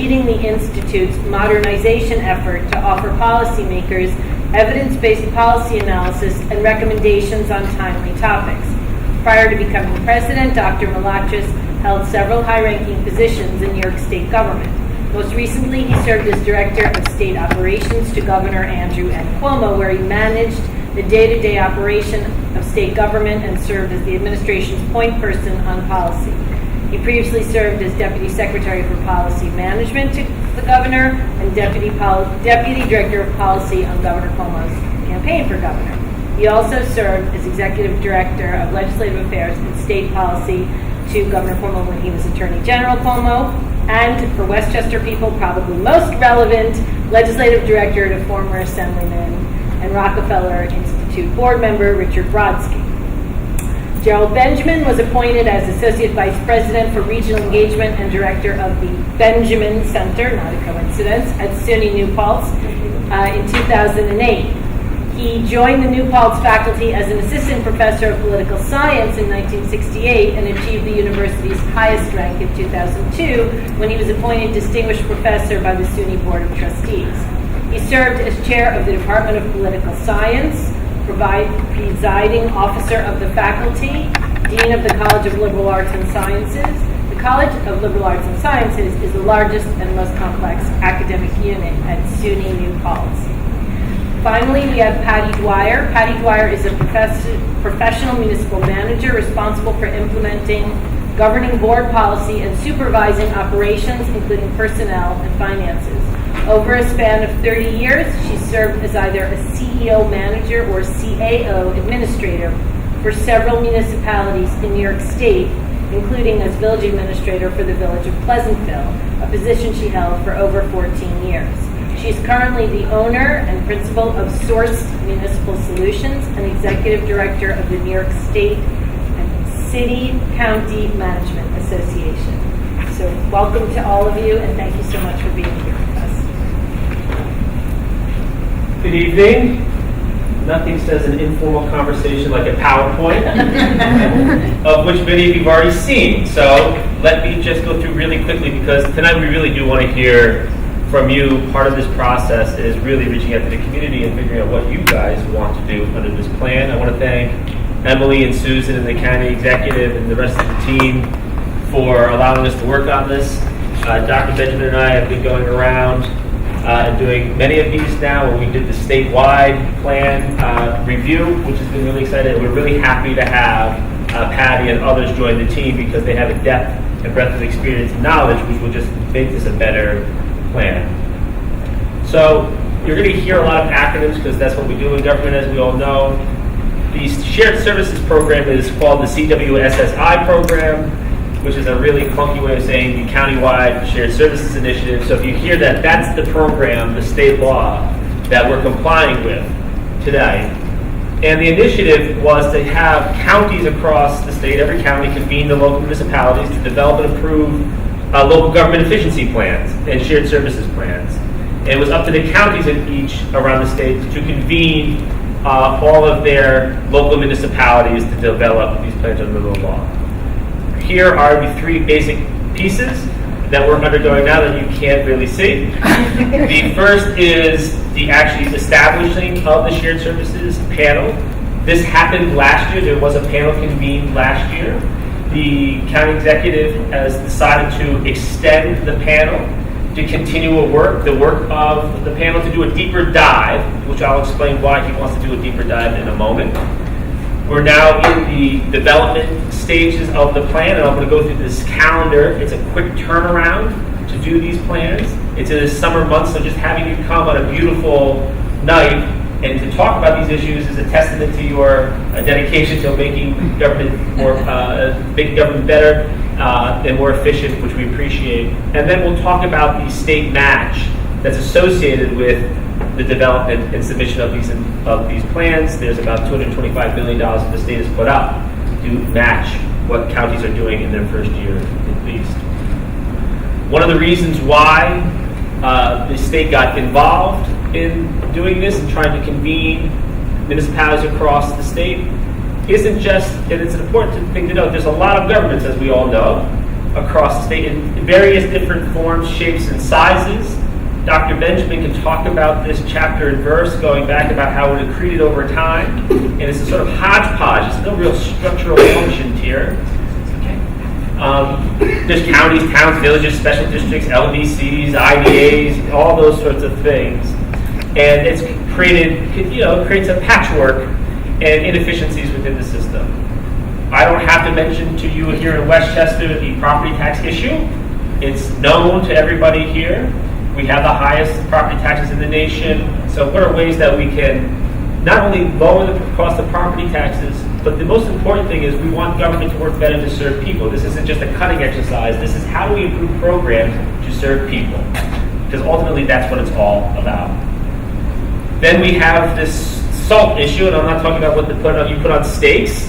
leading the Institute's modernization effort to offer policymakers evidence-based policy analysis and recommendations on timely topics. Prior to becoming president, Dr. Malachis held several high-ranking positions in New York State government. Most recently, he served as Director of State Operations to Governor Andrew N. Cuomo, where he managed the day-to-day operation of state government and served as the administration's point person on policy. He previously served as Deputy Secretary for Policy Management to the Governor and Deputy Director of Policy on Governor Cuomo's campaign for governor. He also served as Executive Director of Legislative Affairs and State Policy to Governor Cuomo when he was Attorney General Cuomo, and for Westchester people, probably most relevant, Legislative Director to former Assemblyman and Rockefeller Institute Board member Richard Brodsky. Gerald Benjamin was appointed as Associate Vice President for Regional Engagement and Director of the Benjamin Center, not a coincidence, at SUNY New Paltz in 2008. He joined the New Paltz faculty as an Assistant Professor of Political Science in 1968 and achieved the university's highest rank in 2002 when he was appointed Distinguished Professor by the SUNY Board of Trustees. He served as Chair of the Department of Political Science, presiding officer of the faculty, Dean of the College of Liberal Arts and Sciences. The College of Liberal Arts and Sciences is the largest and most complex academic unit at SUNY New Paltz. Finally, we have Patty Dwyer. Patty Dwyer is a professional municipal manager responsible for implementing governing board policy and supervising operations, including personnel and finances. Over a span of 30 years, she served as either a CEO manager or CAO administrator for several municipalities in New York State, including as village administrator for the village of Pleasantville, a position she held for over 14 years. She is currently the owner and principal of Sourced Municipal Solutions and executive director of the New York State and City County Management Association. So welcome to all of you, and thank you so much for being here with us. Good evening. Nothing says an informal conversation like a PowerPoint, of which many of you have already seen. So let me just go through really quickly, because tonight we really do want to hear from you. Part of this process is really reaching out to the community and figuring out what you guys want to do under this plan. I want to thank Emily and Susan and the county executive and the rest of the team for allowing us to work on this. Dr. Benjamin and I have been going around and doing many of these now. When we did the statewide plan review, which has been really exciting. We're really happy to have Patty and others join the team because they have a depth and breadth of experience and knowledge which will just make this a better plan. So you're going to hear a lot of acronyms because that's what we do in government, as we all know. The Shared Services Program is called the CWSSI program, which is a really clunky way of saying the Countywide Shared Services Initiative. So if you hear that, that's the program, the state law, that we're complying with today. And the initiative was to have counties across the state, every county convene the local municipalities to develop and approve local government efficiency plans and shared services plans. And it was up to the counties in each around the state to convene all of their local municipalities to develop these plans under the law. Here are the three basic pieces that we're undergoing now that you can't really see. The first is the actually establishing of the shared services panel. This happened last year. There was a panel convened last year. The county executive has decided to extend the panel to continue the work of the panel to do a deeper dive, which I'll explain why he wants to do a deeper dive in a moment. We're now in the development stages of the plan, and I'm going to go through this calendar. It's a quick turnaround to do these plans. It's in the summer months, so just having you come on a beautiful night and to talk about these issues is a testament to your dedication to making government making government better and more efficient, which we appreciate. And then we'll talk about the state match that's associated with the development and submission of these plans. There's about $225 billion that the state has put up to match what counties are doing in their first year at least. One of the reasons why the state got involved in doing this and trying to convene municipalities across the state isn't just, and it's an important thing to note, there's a lot of governments, as we all know, across the state in various different forms, shapes, and sizes. Dr. Benjamin can talk about this chapter and verse, going back about how it accreted over time. And it's a sort of hodgepodge. There's no real structural functions here. There's counties, towns, villages, special districts, LDCs, IDAs, all those sorts of things. And it's creates a patchwork and inefficiencies within the system. I don't have to mention to you here in Westchester the property tax issue. It's known to everybody here. We have the highest property taxes in the nation. So what are ways that we can not only lower the cost of property taxes, but the most important thing is we want government to work better to serve people. This isn't just a cutting exercise. This is how do we improve programs to serve people? Because ultimately that's what it's all about. Then we have this SALT issue, and I'm not talking about what you put on steaks.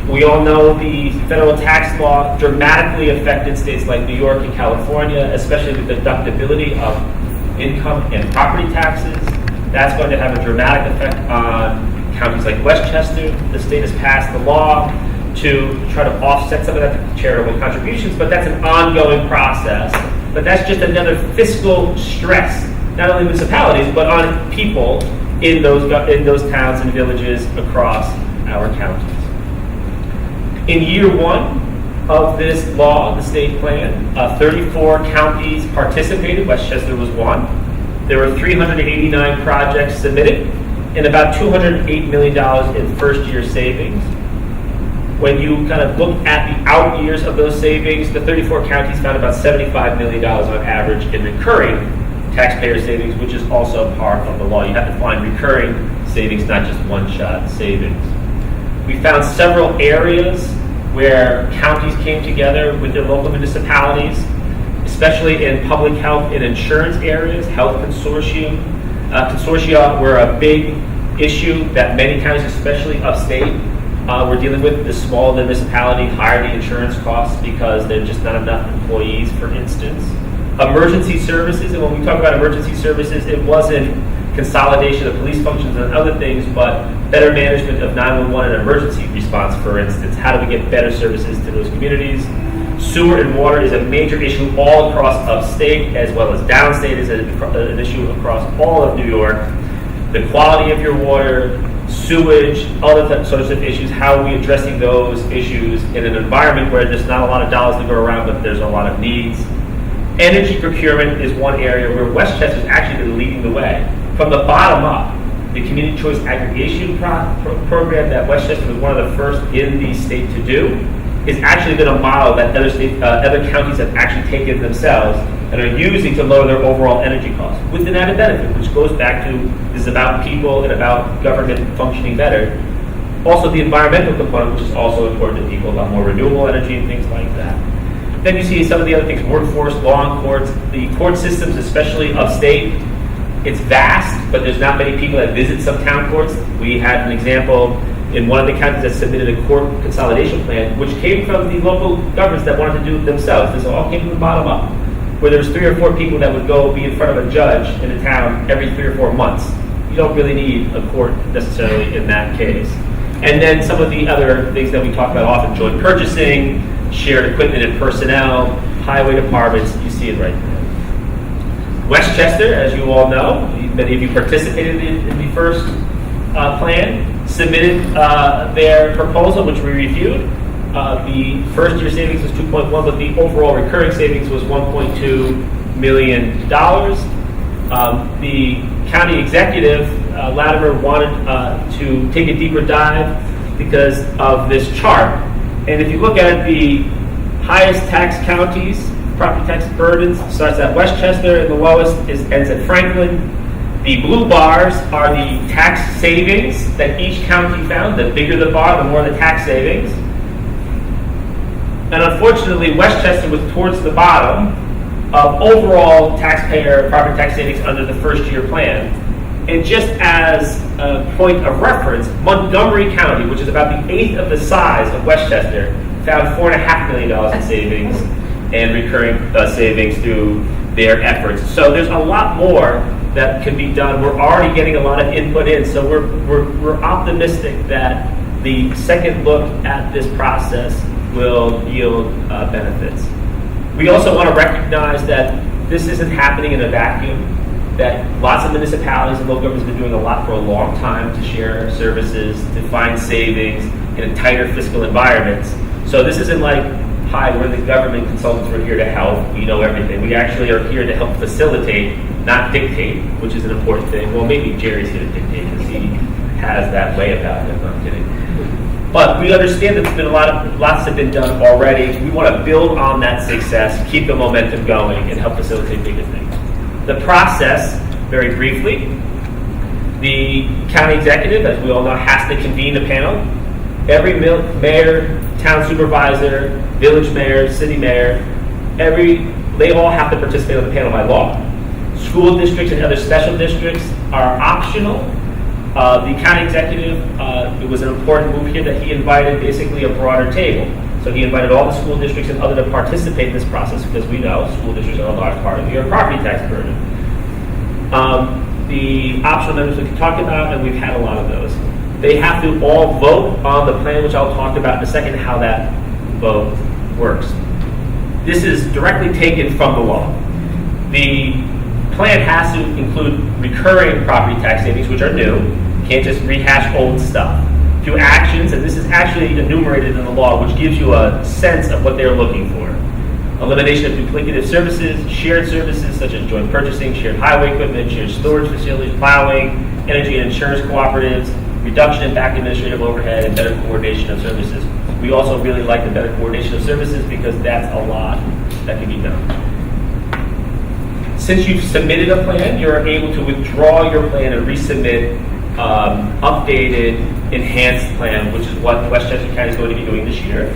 We all know the federal tax law dramatically affected states like New York and California, especially the deductibility of income and property taxes. That's going to have a dramatic effect on counties like Westchester. The state has passed the law to try to offset some of that charitable contributions, but that's an ongoing process. But that's just another fiscal stress, not only municipalities, but on people in those towns and villages across our counties. In year one of this law, the state plan, 34 counties participated. Westchester was one. There were 389 projects submitted and about $208 million in first-year savings. When you kind of look at the out years of those savings, the 34 counties found about $75 million on average in recurring taxpayer savings, which is also part of the law. You have to find recurring savings, not just one-shot savings. We found several areas where counties came together with their local municipalities, especially in public health and insurance areas. Health consortia were a big issue that many counties, especially upstate, were dealing with. The smaller the municipality, higher the insurance costs because there's just not enough employees, for instance. Emergency services, and when we talk about emergency services, it wasn't consolidation of police functions and other things, but better management of 911 and emergency response, for instance. How do we get better services to those communities? Sewer and water is a major issue all across upstate, as well as downstate is an issue across all of New York. The quality of your water, sewage, other sorts of issues, how are we addressing those issues in an environment where there's not a lot of dollars to go around, but there's a lot of needs. Energy procurement is one area where Westchester's actually been leading the way. From the bottom up, the community choice aggregation program that Westchester was one of the first in the state to do has actually been a model that other counties have actually taken themselves and are using to lower their overall energy costs with an added benefit, which goes back to this is about people and about government functioning better. Also the environmental component, which is also important to people, about more renewable energy and things like that. Then you see some of the other things, workforce, law and courts, the court systems, especially upstate. It's vast, but there's not many people that visit some town courts. We had an example in one of the counties that submitted a court consolidation plan, which came from the local governments that wanted to do it themselves. This all came from the bottom up, where there was 3 or 4 people that would go be in front of a judge in a town every 3 or 4 months. You don't really need a court necessarily in that case. And then some of the other things that we talk about often, joint purchasing, shared equipment and personnel, highway departments, you see it right there. Westchester, as you all know, many of you participated in the first plan, submitted their proposal, which we reviewed. The first year savings was 2.1, but the overall recurring savings was $1.2 million. The county executive, Latimer, wanted to take a deeper dive because of this chart. And if you look at the highest tax counties, property tax burdens starts at Westchester, and the lowest ends at Franklin. The blue bars are the tax savings that each county found. The bigger the bar, the more the tax savings. And unfortunately, Westchester was towards the bottom of overall taxpayer property tax savings under the first year plan. And just as a point of reference, Montgomery County, which is about the 1/8 of the size of Westchester, found $4.5 million in savings and recurring savings through their efforts. So there's a lot more that can be done. We're already getting a lot of input in, so we're optimistic that the second look at this process will yield benefits. We also want to recognize that this isn't happening in a vacuum, that lots of municipalities and local governments have been doing a lot for a long time to share services, to find savings in tighter fiscal environments. So this isn't like, hi, we're the government consultants, we're here to help, we know everything. We actually are here to help facilitate, not dictate, which is an important thing. Well, maybe Jerry's here to dictate because he has that way about him, I'm kidding. But we understand that there's been lots have been done already. We want to build on that success, keep the momentum going, and help facilitate bigger things. The process, very briefly, the county executive, as we all know, has to convene a panel. Every mayor, town supervisor, village mayor, city mayor, they all have to participate on the panel by law. School districts and other special districts are optional. The county executive, it was an important move here that he invited basically a broader table. So he invited all the school districts and other to participate in this process because we know school districts are a large part of your property tax burden. The optional members we can talk about, and we've had a lot of those. They have to all vote on the plan, which I'll talk about in a second, how that vote works. This is directly taken from the law. The plan has to include recurring property tax savings, which are new. Can't just rehash old stuff. Through actions, and this is actually enumerated in the law, which gives you a sense of what they're looking for. Elimination of duplicative services, shared services such as joint purchasing, shared highway equipment, shared storage facilities, plowing, energy and insurance cooperatives, reduction in back administrative overhead, and better coordination of services. We also really like the better coordination of services because that's a lot that can be done. Since you've submitted a plan, you're able to withdraw your plan and resubmit updated, enhanced plan, which is what Westchester County is going to be doing this year.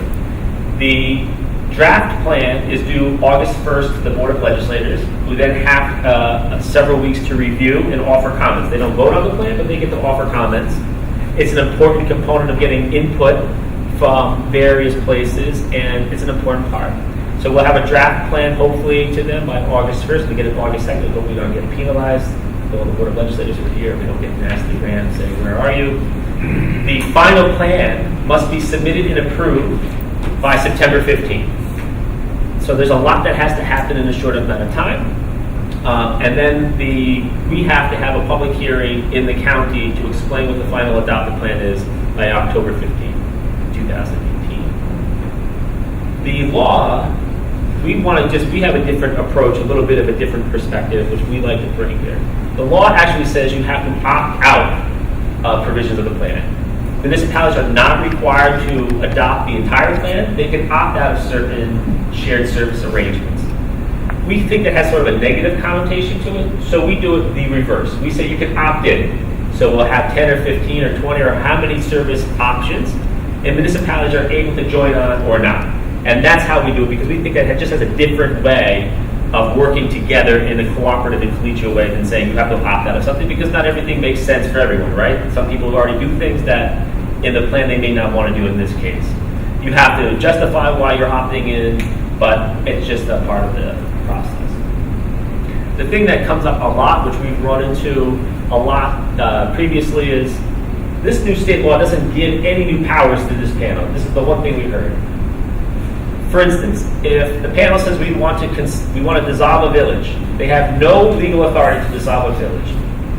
The draft plan is due August 1st to the Board of Legislators, who then have several weeks to review and offer comments. They don't vote on the plan, but they get to offer comments. It's an important component of getting input from various places, and it's an important part. So we'll have a draft plan, hopefully, to them by August 1st. We get it August 2nd. We hope we don't get penalized. All the Board of Legislators are here. We don't get nasty grants saying, where are you? The final plan must be submitted and approved by September 15th. So there's a lot that has to happen in a short amount of time. And then we have to have a public hearing in the county to explain what the final adopted plan is by October 15th, 2018. The law, we have a different approach, a little bit of a different perspective, which we like to bring here. The law actually says you have to opt out of provisions of the plan. Municipalities are not required to adopt the entire plan. They can opt out of certain shared service arrangements. We think that has sort of a negative connotation to it, so we do it the reverse. We say you can opt in. So we'll have 10 or 15 or 20 or how many service options, and municipalities are able to join on or not. And that's how we do it, because we think that it just has a different way of working together in a cooperative and collegial way than saying you have to opt out of something, because not everything makes sense for everyone, right? Some people already do things that in the plan they may not want to do in this case. You have to justify why you're opting in, but it's just a part of the process. The thing that comes up a lot, which we've run into a lot previously, is this new state law doesn't give any new powers to this panel. This is the one thing we heard. For instance, if the panel says we want to dissolve a village, they have no legal authority to dissolve a village.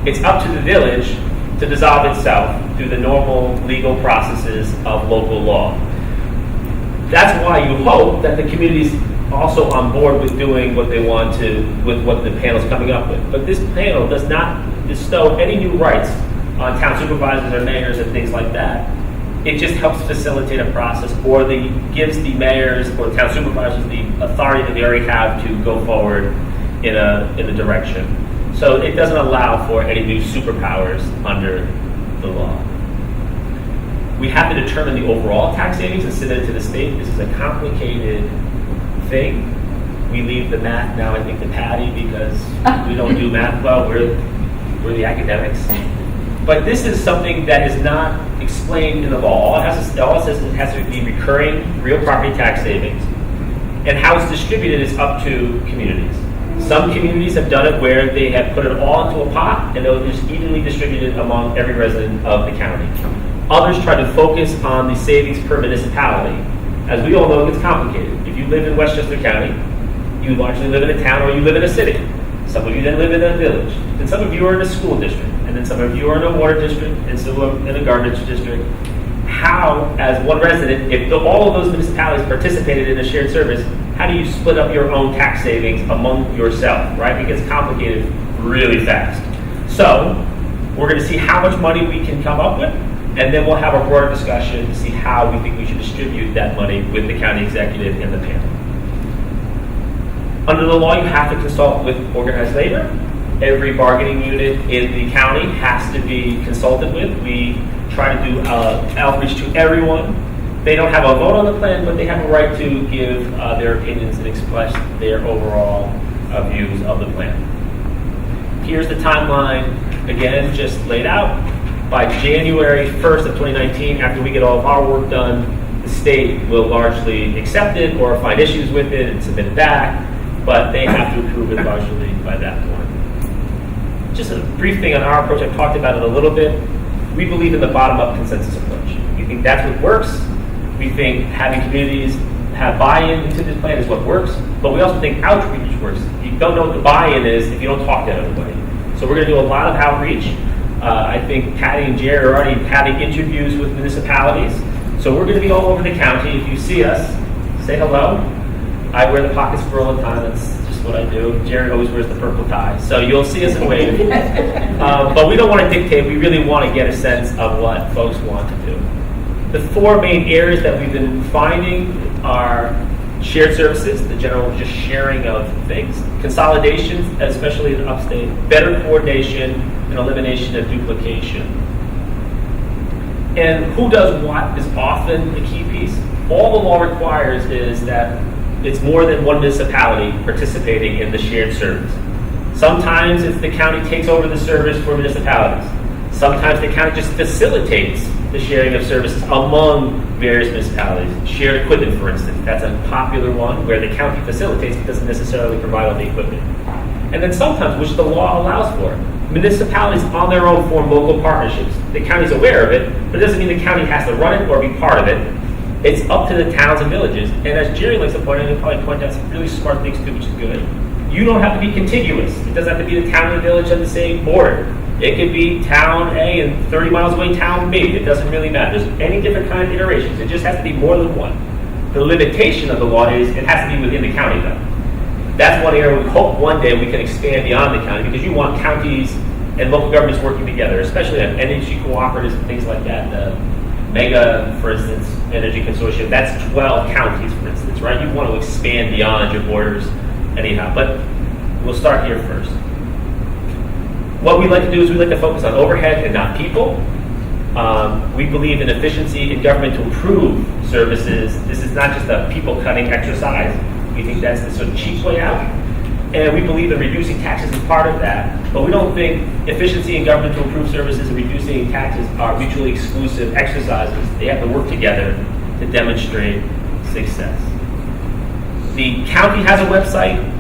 It's up to the village to dissolve itself through the normal legal processes of local law. That's why you hope that the community's also on board with doing what they want to, with what the panel's coming up with. But this panel does not bestow any new rights on town supervisors or mayors and things like that. It just helps facilitate a process, or gives the mayors or town supervisors the authority that they already have to go forward in a direction. So it doesn't allow for any new superpowers under the law. We have to determine the overall tax savings and submit it to the state. This is a complicated thing. We leave the math now, I think, to Patty, because we don't do math well. We're the academics. But this is something that is not explained in the law. All it says it has to be recurring real property tax savings. And how it's distributed is up to communities. Some communities have done it where they have put it all into a pot and they'll just evenly distributed among every resident of the county. Others try to focus on the savings per municipality. As we all know, it gets complicated. If you live in Westchester County, you largely live in a town or you live in a city. Some of you then live in a village. And some of you are in a school district. And then some of you are in a water district and some are in a garbage district. How, as one resident, if all of those municipalities participated in a shared service, how do you split up your own tax savings among yourself, right? It gets complicated really fast. So, we're going to see how much money we can come up with, and then we'll have a broader discussion to see how we think we should distribute that money with the county executive and the panel. Under the law, you have to consult with organized labor. Every bargaining unit in the county has to be consulted with. We try to do outreach to everyone. They don't have a vote on the plan, but they have a right to give their opinions and express their overall views of the plan. Here's the timeline, again, just laid out. By January 1st of 2019, after we get all of our work done, the state will largely accept it or find issues with it and submit it back, but they have to approve it largely by that point. Just a brief thing on our approach. I've talked about it a little bit. We believe in the bottom-up consensus approach. We think that's what works. We think having communities have buy-in into this plan is what works, but we also think outreach works. You don't know what the buy-in is if you don't talk to everybody. So we're going to do a lot of outreach. I think Patty and Jerry are already having interviews with municipalities. So we're going to be all over the county. If you see us, say hello. I wear the pockets for all the time. That's just what I do. Jerry always wears the purple tie. So you'll see us and wave. But we don't want to dictate. We really want to get a sense of what folks want to do. The four main areas that we've been finding are shared services, the general just sharing of things, consolidations, especially in upstate, better coordination, and elimination of duplication. And who does what is often the key piece. All the law requires is that it's more than one municipality participating in the shared service. Sometimes it's the county takes over the service for municipalities. Sometimes the county just facilitates the sharing of services among various municipalities. Shared equipment, for instance, that's a popular one where the county facilitates but doesn't necessarily provide all the equipment. And then sometimes, which the law allows for, municipalities on their own form local partnerships. The county's aware of it, but it doesn't mean the county has to run it or be part of it. It's up to the towns and villages. And as Jerry likes to point out, he'll probably point out some really smart things too, which is good. You don't have to be contiguous. It doesn't have to be the town and the village on the same border. It could be town A and 30 miles away town B. It doesn't really matter. There's any different kind of iterations. It just has to be more than one. The limitation of the law is it has to be within the county, though. That's one area we hope one day we can expand beyond the county, because you want counties and local governments working together, especially on energy cooperatives and things like that. The Mega, for instance, Energy Consortium, that's 12 counties, for instance, right? You want to expand beyond your borders anyhow, but we'll start here first. What we like to do is we like to focus on overhead and not people. We believe in efficiency in government to improve services. This is not just a people-cutting exercise. We think that's the sort of cheap way out. And we believe in reducing taxes is part of that. But we don't think efficiency in government to improve services and reducing taxes are mutually exclusive exercises. They have to work together to demonstrate success. The county has a website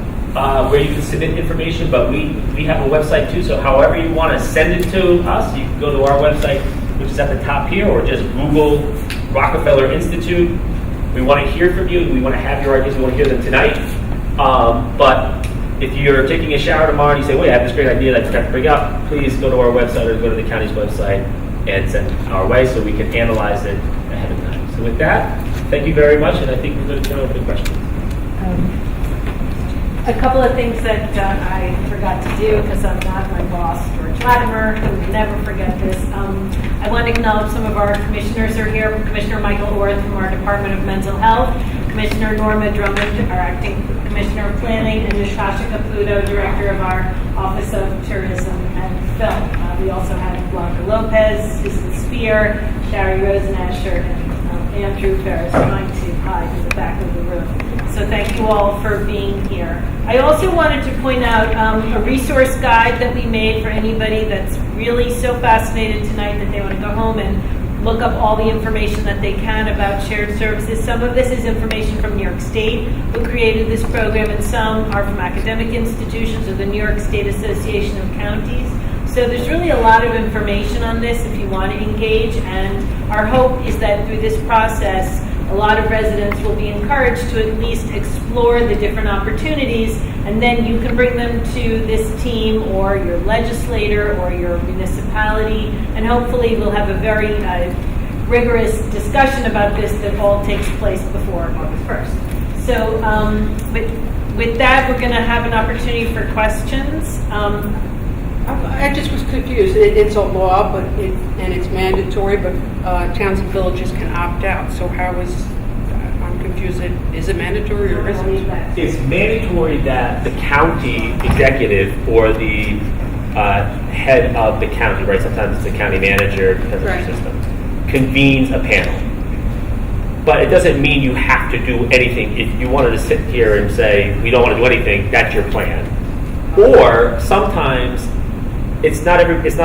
where you can submit information, but we have a website too, so however you want to send it to us, you can go to our website, which is at the top here, or just Google Rockefeller Institute. We want to hear from you. We want to have your ideas. We want to hear them tonight. But if you're taking a shower tomorrow and you say, wait, I have this great idea that I forgot to bring up, please go to our website or go to the county's website and send it our way so we can analyze it ahead of time. So with that, thank you very much, and I think we're going to turn over to questions. A couple of things that I forgot to do because I'm not my boss, George Latimer, who would never forget this. I want to acknowledge some of our commissioners are here. Commissioner Michael Orth from our Department of Mental Health, Commissioner Norma Drummond, our Acting Commissioner of Planning, and Natasha Caputo, Director of our Office of Tourism and Film. We also had Blanca Lopez, Susan Spear, Shari Rosenasher, and Andrew Ferris trying to hide in the back of the room. So thank you all for being here. I also wanted to point out a resource guide that we made for anybody that's really so fascinated tonight that they want to go home and look up all the information that they can about shared services. Some of this is information from New York State, who created this program, and some are from academic institutions or the New York State Association of Counties. So there's really a lot of information on this if you want to engage, and our hope is that through this process, a lot of residents will be encouraged to at least explore the different opportunities, and then you can bring them to this team or your legislator or your municipality, and hopefully we'll have a very rigorous discussion about this that all takes place before August 1st. So with that, we're going to have an opportunity for questions. I just was confused. It's a law, and it's mandatory, but towns and villages can opt out. So how is, I'm confused. Is it mandatory or isn't it? It's mandatory that the county executive or the head of the county, right? Sometimes it's the county manager because of Right. the system, convenes a panel. But it doesn't mean you have to do anything. If you wanted to sit here and say, we don't want to do anything, that's your plan. Or sometimes it's not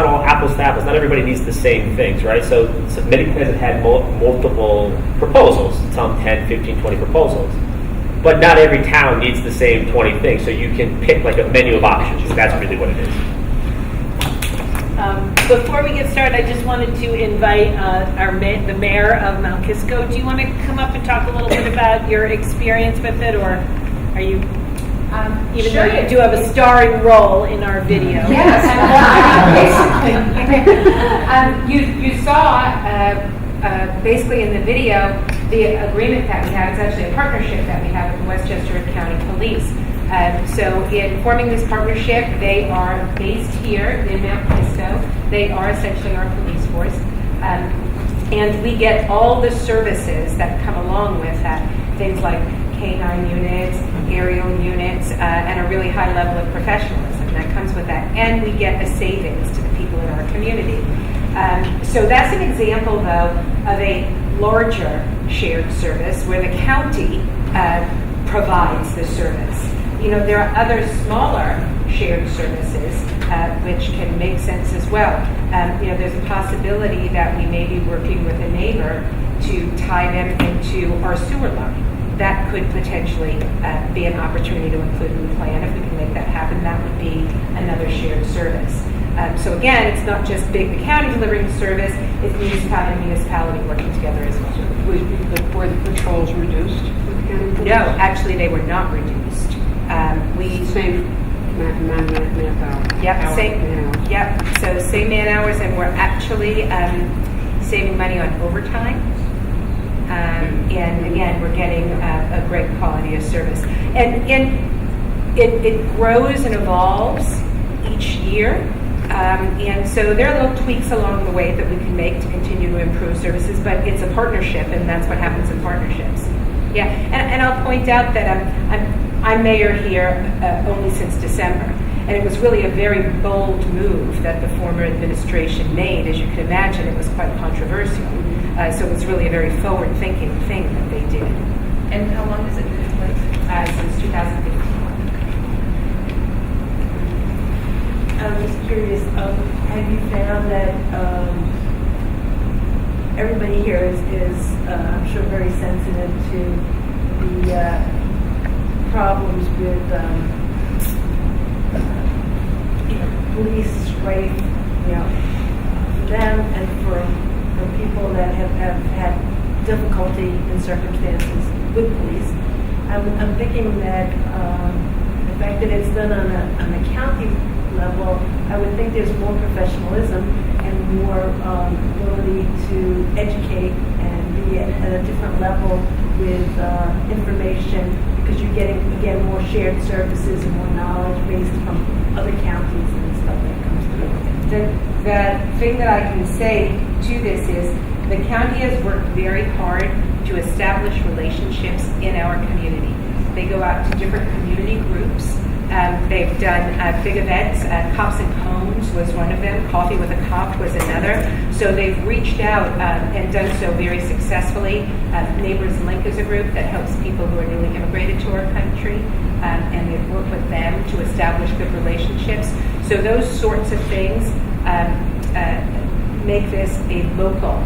all apples to apples. Not everybody needs the same things, right? So many plans have had multiple proposals, some 10, 15, 20 proposals. But not every town needs the same 20 things. So you can pick like a menu of options. That's really what it is. Before we get started, I just wanted to invite the mayor of Mount Kisco. Do you want to come up and talk a little bit about your experience with it, or are you, even Sure. though you do have a starring role in our video? Yes, basically. You saw basically in the video the agreement that we have. It's actually a partnership that we have with the Westchester County Police. So in forming this partnership, they are based here in Mount Kisco. They are essentially our police force. And we get all the services that come along with that. Things like K-9 units, aerial units, and a really high level of professionalism that comes with that. And we get a savings to the people in our community. So that's an example, though, of a larger shared service where the county provides the service. You know, there are other smaller shared services which can make sense as well. You know, there's a possibility that we may be working with a neighbor to tie them into our sewer line. That could potentially be an opportunity to include in the plan. If we can make that happen, that would be another shared service. So again, it's not just the county delivering the service, it's municipality and municipality working together as well. Were the patrols reduced? No, actually they were not reduced. Same man-hour. Yep, same. Man-hour. Yep. So same man hours, and we're actually saving money on overtime. And again, we're getting a great quality of service. And it grows and evolves each year. And so there are little tweaks along the way that we can make to continue to improve services, but it's a partnership, and that's what happens in partnerships. Yeah, and I'll point out that I'm mayor here only since December, and it was really a very bold move that the former administration made. As you can imagine, it was quite controversial. So it was really a very forward-thinking thing that they did. And how long has it been in place? Since 2015. I'm just curious, have you found that everybody here is I'm sure, very sensitive to the problems with police strife, for them and for people that have had difficulty in circumstances with police? I'm thinking that the fact that it's done on a county level, I would think there's more professionalism and more ability to educate and be at a different level with information, because you're getting, again, more shared services and more knowledge based from other counties and stuff that comes through. The thing that I can say to this is the county has worked very hard to establish relationships in our community. They go out to different community groups. They've done big events. Cops and Cones was one of them. Coffee with a Cop was another. So they've reached out and done so very successfully. Neighbors Link is a group that helps people who are newly immigrated to our country, and they've worked with them to establish good relationships. So those sorts of things make this a local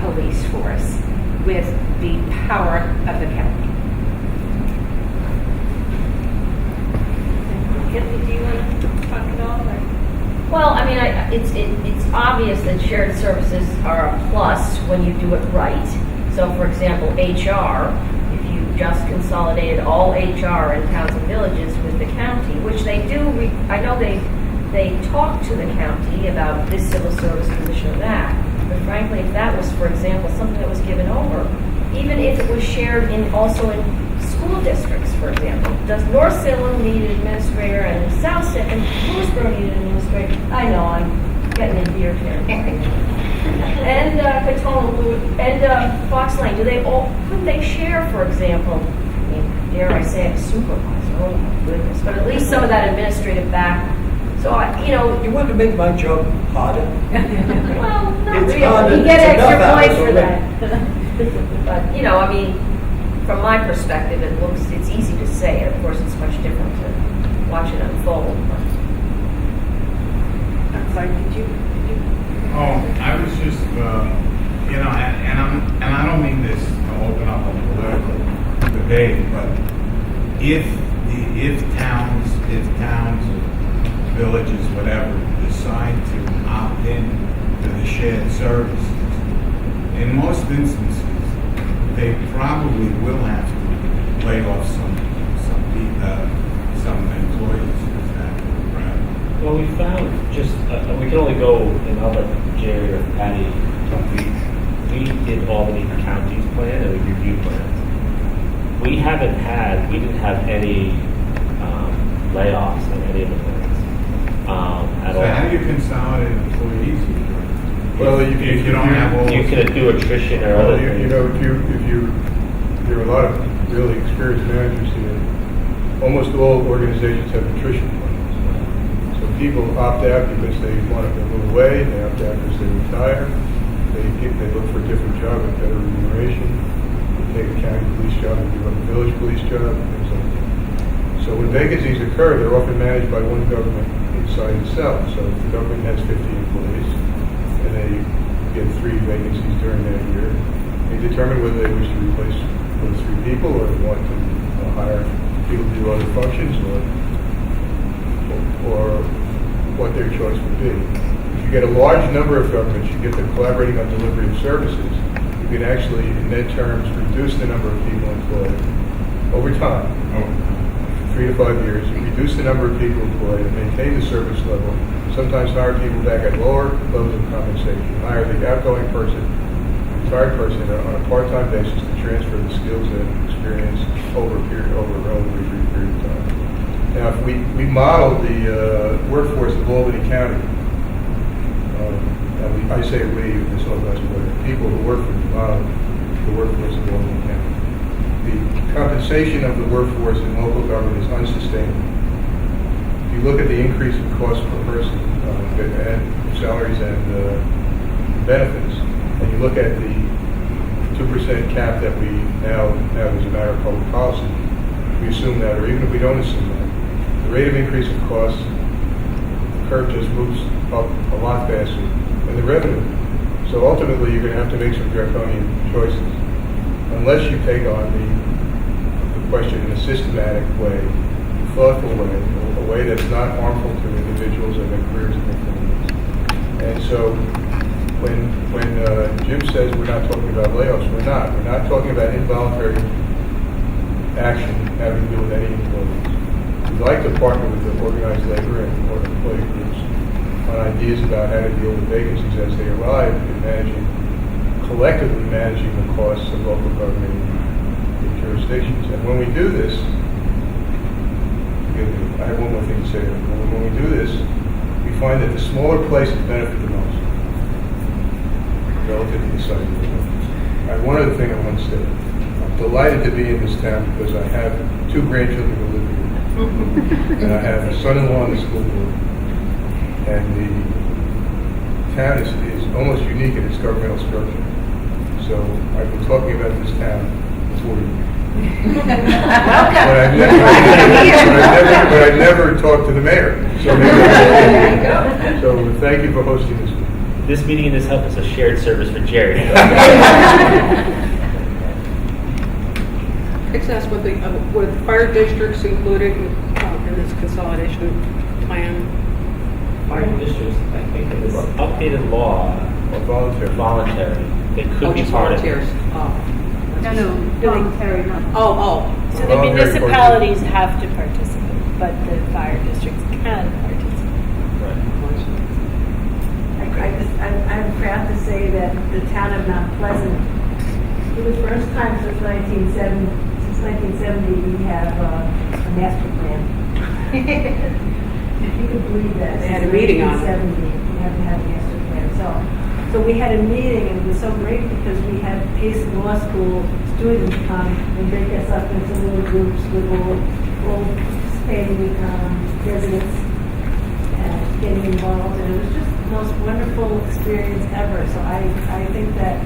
police force with the power of the county. Do you want to talk at all? Or? Well, I mean, it's obvious that shared services are a plus when you do it right. So for example, HR, if you just consolidated all HR in towns and villages with the county, which they do, I know they talk to the county about this civil service position or that, but frankly, if that was, for example, something that was given over, even if it was shared also in school districts, for example, does North Salem need an administrator and South Salem and Lewisboro need an administrator? I know, I'm getting in here, and Catona and Fox Lane, could they share, for example, I mean, dare I say, a supervisor? Oh my goodness! But at least some of that administrative back. So You want to make my job harder? well, not It's really. harder. You get It's extra enough points hours for that. But I mean, from my perspective, it's easy to say. Of course, it's much different to watch it unfold. But. I'm sorry, did you? Oh, I was just, and I don't mean this to open up a political debate, but if towns, or villages, whatever, decide to opt in to the shared services, in most instances, they probably will have to lay off some employees. Is that right? Well, we found we can only go, and I'll let Jerry or Patty, we did Albany County's plan and we reviewed plans. We didn't have any layoffs in any of the plans at So all. how do you consolidate employees? Well, if you don't have all. You can do attrition or other things. There are a lot of really experienced managers here. Almost all organizations have attrition plans. So people opt out because they want to move away, they opt out because they retire, they look for a different job with better remuneration, they take a county police job, they give up a village police job, things like that. So when vacancies occur, they're often managed by one government inside itself. So if the government has 50 employees, and they get 3 vacancies during that year, they determine whether they wish to replace those 3 people or they want to hire people to do other functions or what their choice would be. If you get a large number of governments, you get them collaborating on delivery of services, you can actually, in net terms, reduce the number of people employed over time. 3 to 5 years, you reduce the number of people employed and maintain the service level. Sometimes hire people back at lower levels of compensation. Hire the outgoing person, retired person on a part-time basis to transfer the skills and experience over a relatively brief period of time. Now, if we modeled the workforce of Albany County, and I say we, this all goes with people who work for the workforce of Albany County. The compensation of the workforce in local government is unsustainable. If you look at the increase in cost per person, and salaries and benefits, and you look at the 2% cap that we now have as a matter of public policy, we assume that, or even if we don't assume that, the rate of increase of costs, the curve just moves up a lot faster than the revenue. So ultimately, you're going to have to make some draconian choices, unless you take on the question in a systematic way, thoughtful way, a way that's not harmful to individuals and their careers and their families. And so when Jim says we're not talking about layoffs, we're not. We're not talking about involuntary action having to do with any employees. We'd like to partner with the organized labor and or employee groups on ideas about how to deal with vacancies as they arrive in collectively managing the costs of local government in jurisdictions. And when we do this, I have one more thing to say. When we do this, we find that the smaller places benefit the most relative to the size of the government. One other thing I want to say. I'm delighted to be in this town because I have 2 grandchildren who live here. And I have a son-in-law on the school board. And the town is almost unique in its governmental structure. So I've been talking about this town for you. But I've never talked to the mayor. So thank you for hosting this meeting. This meeting and this help is a shared service for Jerry. I just ask one thing, were the fire districts included in this consolidation plan? Fire districts, I think it was updated law, Voluntary. voluntary. that could Oh, be just part of it. volunteers. No, voluntary, no. Oh. So the municipalities have to participate, but the fire districts can participate. Right. I'm proud to say that the town of Mount Pleasant, for the first time since 1970, we have a master plan. If you could believe that. They had a meeting on it. 1970, we haven't had a master plan. So we had a meeting, and it was so great because we had Pace Law School students come and break us up into little groups with all Spain residents and getting involved, and it was just the most wonderful experience ever. So I think that,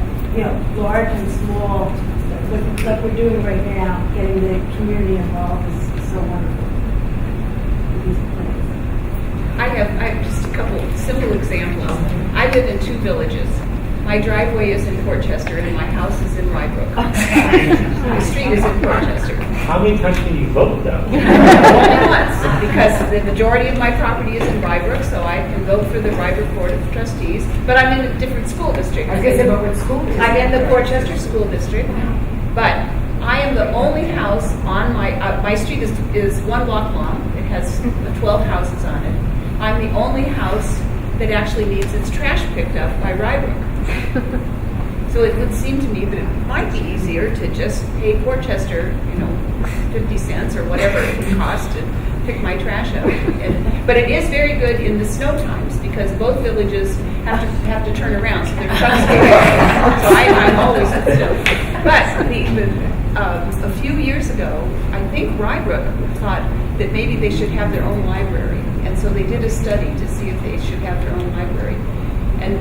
large and small, like we're doing right now, getting the community involved is so wonderful. With these plans. I have just a couple simple examples. I live in 2 villages. My driveway is in Portchester and my house is in Rybrook. My street is in Portchester. How many times can you vote, though? Only once, because the majority of my property is in Rybrook, so I can vote for the Rybrook Board of Trustees, but I'm in a different school district. I was going to say, but what school is it? I'm in the Portchester School District, but I am the only house on my street is 1 block long. It has 12 houses on it. I'm the only house that actually needs its trash picked up by Rybrook. So it would seem to me that it might be easier to just pay Portchester, 50 cents or whatever it would cost to pick my trash up. But it is very good in the snow times because both villages have to turn around, so their trucks go away. So I'm always at snow. But a few years ago, I think Rybrook thought that maybe they should have their own library. And so they did a study to see if they should have their own library. And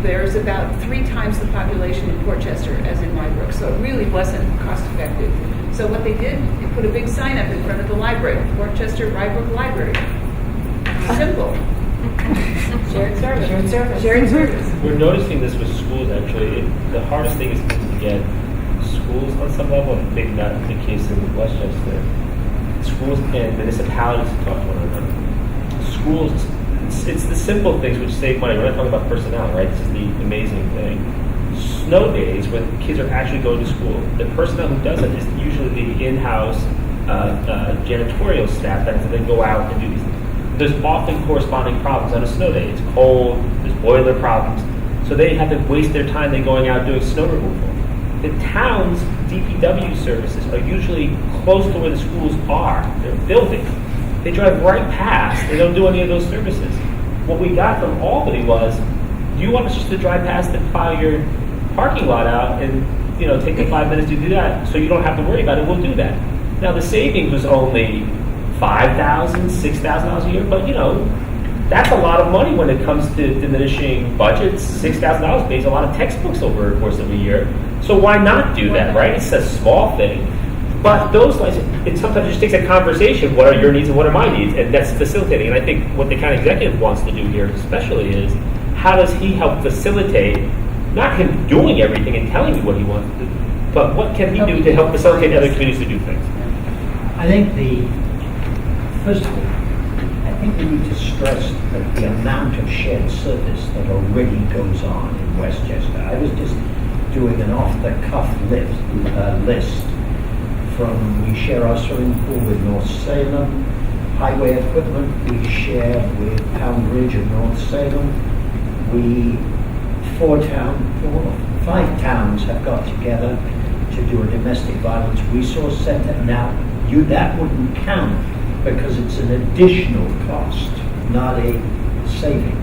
there's about 3 times the population in Portchester as in Rybrook, so it really wasn't cost effective. So what they did, they put a big sign up in front of the library, Portchester Rybrook Library. Simple. Shared service. Shared service. We're noticing this with schools, actually. The hardest thing is to get schools on some level, and maybe not the case in Westchester. Schools and municipalities to talk to one another. Schools, it's the simple things which save money. We're not talking about personnel, right? This is the amazing thing. Snow days when kids are actually going to school, the personnel who does it is usually the in-house janitorial staff that then go out and do these things. There's often corresponding problems on a snow day. It's cold, there's boiler problems, so they have to waste their time then going out doing snow removal. The town's DPW services are usually close to where the schools are. They're buildings. They drive right past. They don't do any of those services. What we got from Albany was, you want us just to drive past and plow your parking lot out and take the 5 minutes to do that so you don't have to worry about it, we'll do that. Now the savings was only $5,000, $6,000 a year, but that's a lot of money when it comes to diminishing budgets. $6,000 pays a lot of textbooks over the course of a year. So why not do that, right? It's a small thing. But those lines, it sometimes just takes a conversation. What are your needs and what are my needs? And that's facilitating. And I think what the county executive wants to do here especially is, how does he help facilitate, not him doing everything and telling you what he wants to do, but what can he do to help facilitate other communities to do things? I think first of all, I think we need to stress that the amount of shared service that already goes on in Westchester. I was just doing an off-the-cuff list from, we share our swimming pool with North Salem, highway equipment we share with Pound Ridge and North Salem. 5 towns have got together to do a domestic violence resource center. Now, that wouldn't count because it's an additional cost, not a saving.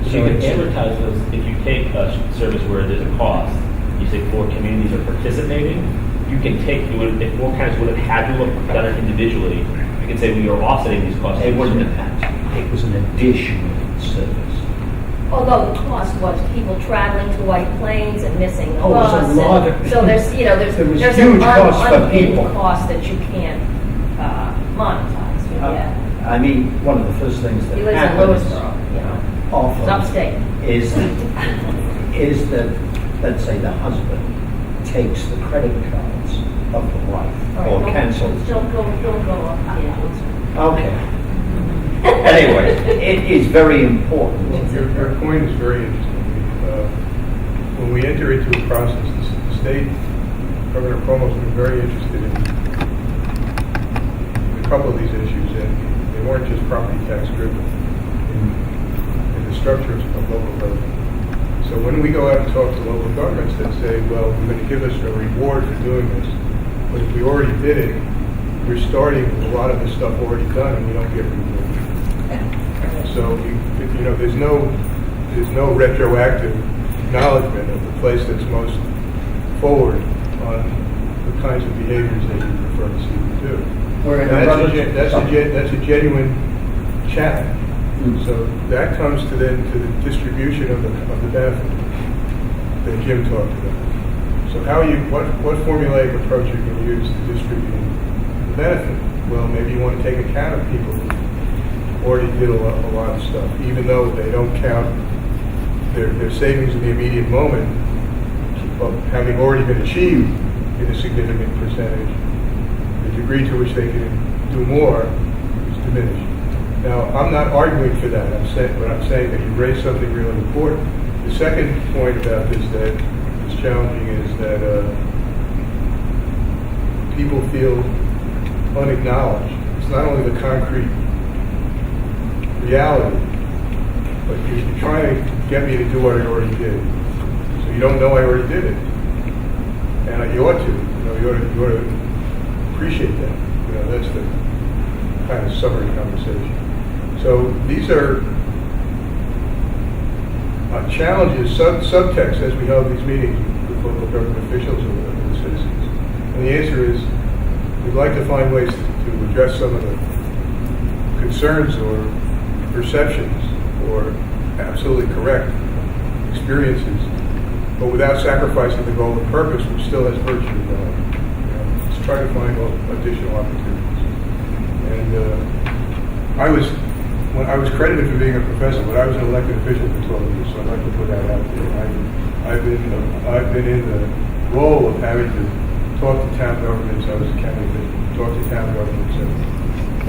So you can advertise those, if you take a service where there's a cost, you say 4 communities are participating, you can take, if 4 counties would have had to have done it individually, you can say we are offsetting these costs. They wouldn't have had to. It was an additional service. Although the cost was people traveling to White Plains and missing the Oh, it was bus. a lot of- So there's There was there's huge an cost for unhidden people. cost that you can't monetize. Yeah. I mean, one of the first things that He lives in happens Lewisboro, It's often upstate. is that, let's say, the husband takes the credit cards of the wife or cancels. Don't go up. Okay. Anyway, it is very important. Your point is very interesting. when we enter into a process, the state, Governor Cuomo's been very interested in a couple of these issues, and they weren't just property tax driven in the structures of local government. So when we go out and talk to local governments that say, well, you're going to give us a reward for doing this, but if we already did it, we're starting with a lot of the stuff already done and we don't get rewarded. So, there's no retroactive acknowledgement of the place that's most forward on the kinds of behaviors that you prefer to see them do. That's a genuine challenge. So that comes to the distribution of the benefit that Jim talked about. So what formulaic approach are you going to use to distribute the benefit? Well, maybe you want to take account of people who already did a lot of stuff, even though they don't count their savings in the immediate moment, but having already been achieved in a significant percentage, the degree to which they can do more is diminished. Now, I'm not arguing for that. I'm saying that you raised something really important. The second point about this that is challenging is that people feel unacknowledged. It's not only the concrete reality, but you're trying to get me to do what I already did. So you don't know I already did it, and you ought to. You ought to appreciate that. That's the kind of summary conversation. So these are challenges, subtext as we held these meetings with local government officials and the citizens. And the answer is, we'd like to find ways to address some of the concerns or perceptions or absolutely correct experiences, but without sacrificing the goal and purpose, which still has virtue about it. Let's try to find additional opportunities. And I was credited for being a professor, but I was an elected official for 12 years, so I'd like to put that out there. I've been in the role of having to talk to town governments. I was a county official. Talk to town governments and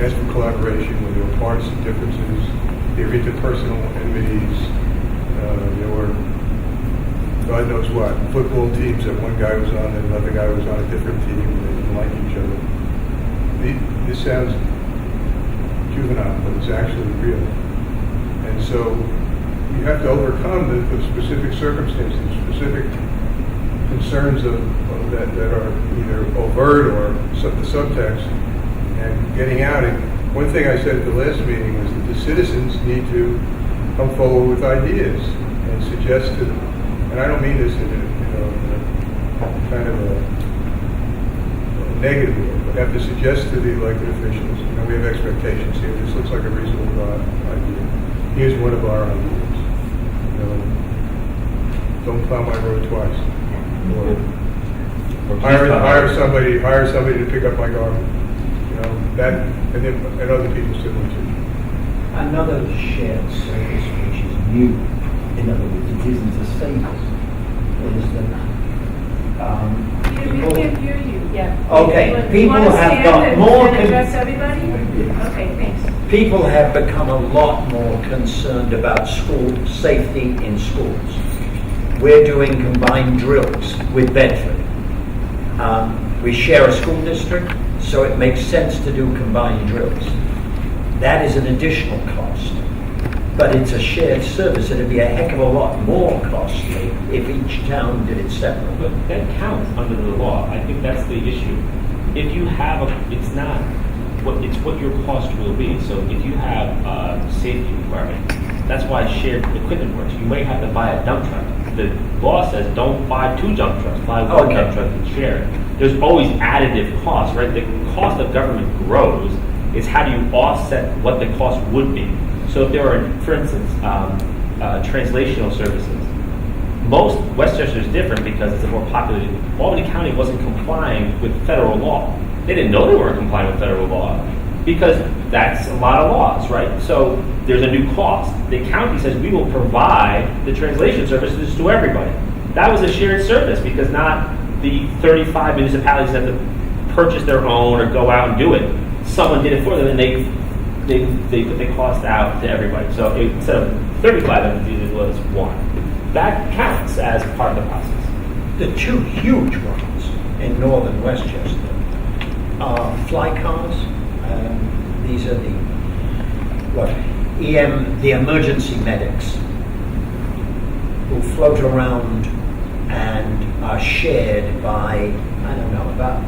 ask for collaboration when there were parts and differences. There were interpersonal enmities. There were, God knows what, football teams that one guy was on and another guy was on a different team and they didn't like each other. This sounds juvenile, but it's actually real. And so you have to overcome the specific circumstances, specific concerns that are either overt or the subtext, and getting out. And one thing I said at the last meeting was that the citizens need to come forward with ideas and suggest to them, and I don't mean this in a kind of a negative way, but have to suggest to the elected officials, we have expectations here. This looks like a reasonable idea. Here's one of our ideas. Don't plow my road twice. Or hire somebody to pick up my garbage. That and other people similar to. Another shared service which is new, in other words, it isn't a staple, is that We can't hear you. Yeah. Okay, You people want to have stand got more and address everybody? Okay, thanks. people have become a lot more concerned about school safety in schools. We're doing combined drills with Bedford. We share a school district, so it makes sense to do combined drills. That is an additional cost, but it's a shared service. It'd be a heck of a lot more costly if each town did it separately. But that counts under the law. I think that's the issue. If you have it's what your cost will be. So if you have a safety requirement, that's why shared equipment works. You may have to buy a dump truck. The law says don't buy 2 dump trucks, buy one dump truck and share it. There's always additive costs, right? The cost of government grows. It's how do you offset what the cost would be. So if there are, for instance, translational services, most Westchester is different because it's a more populated. Albany County wasn't complying with federal law. They didn't know they weren't complying with federal law because that's a lot of laws, right? So there's a new cost. The county says we will provide the translation services to everybody. That was a shared service because not the 35 municipalities have to purchase their own or go out and do it. Someone did it for them and they put the cost out to everybody. So instead of 35 entities, it was 1. that counts as part of the process. The two huge ones in northern Westchester are fly cars. These are the emergency medics who float around and are shared by, I don't know, about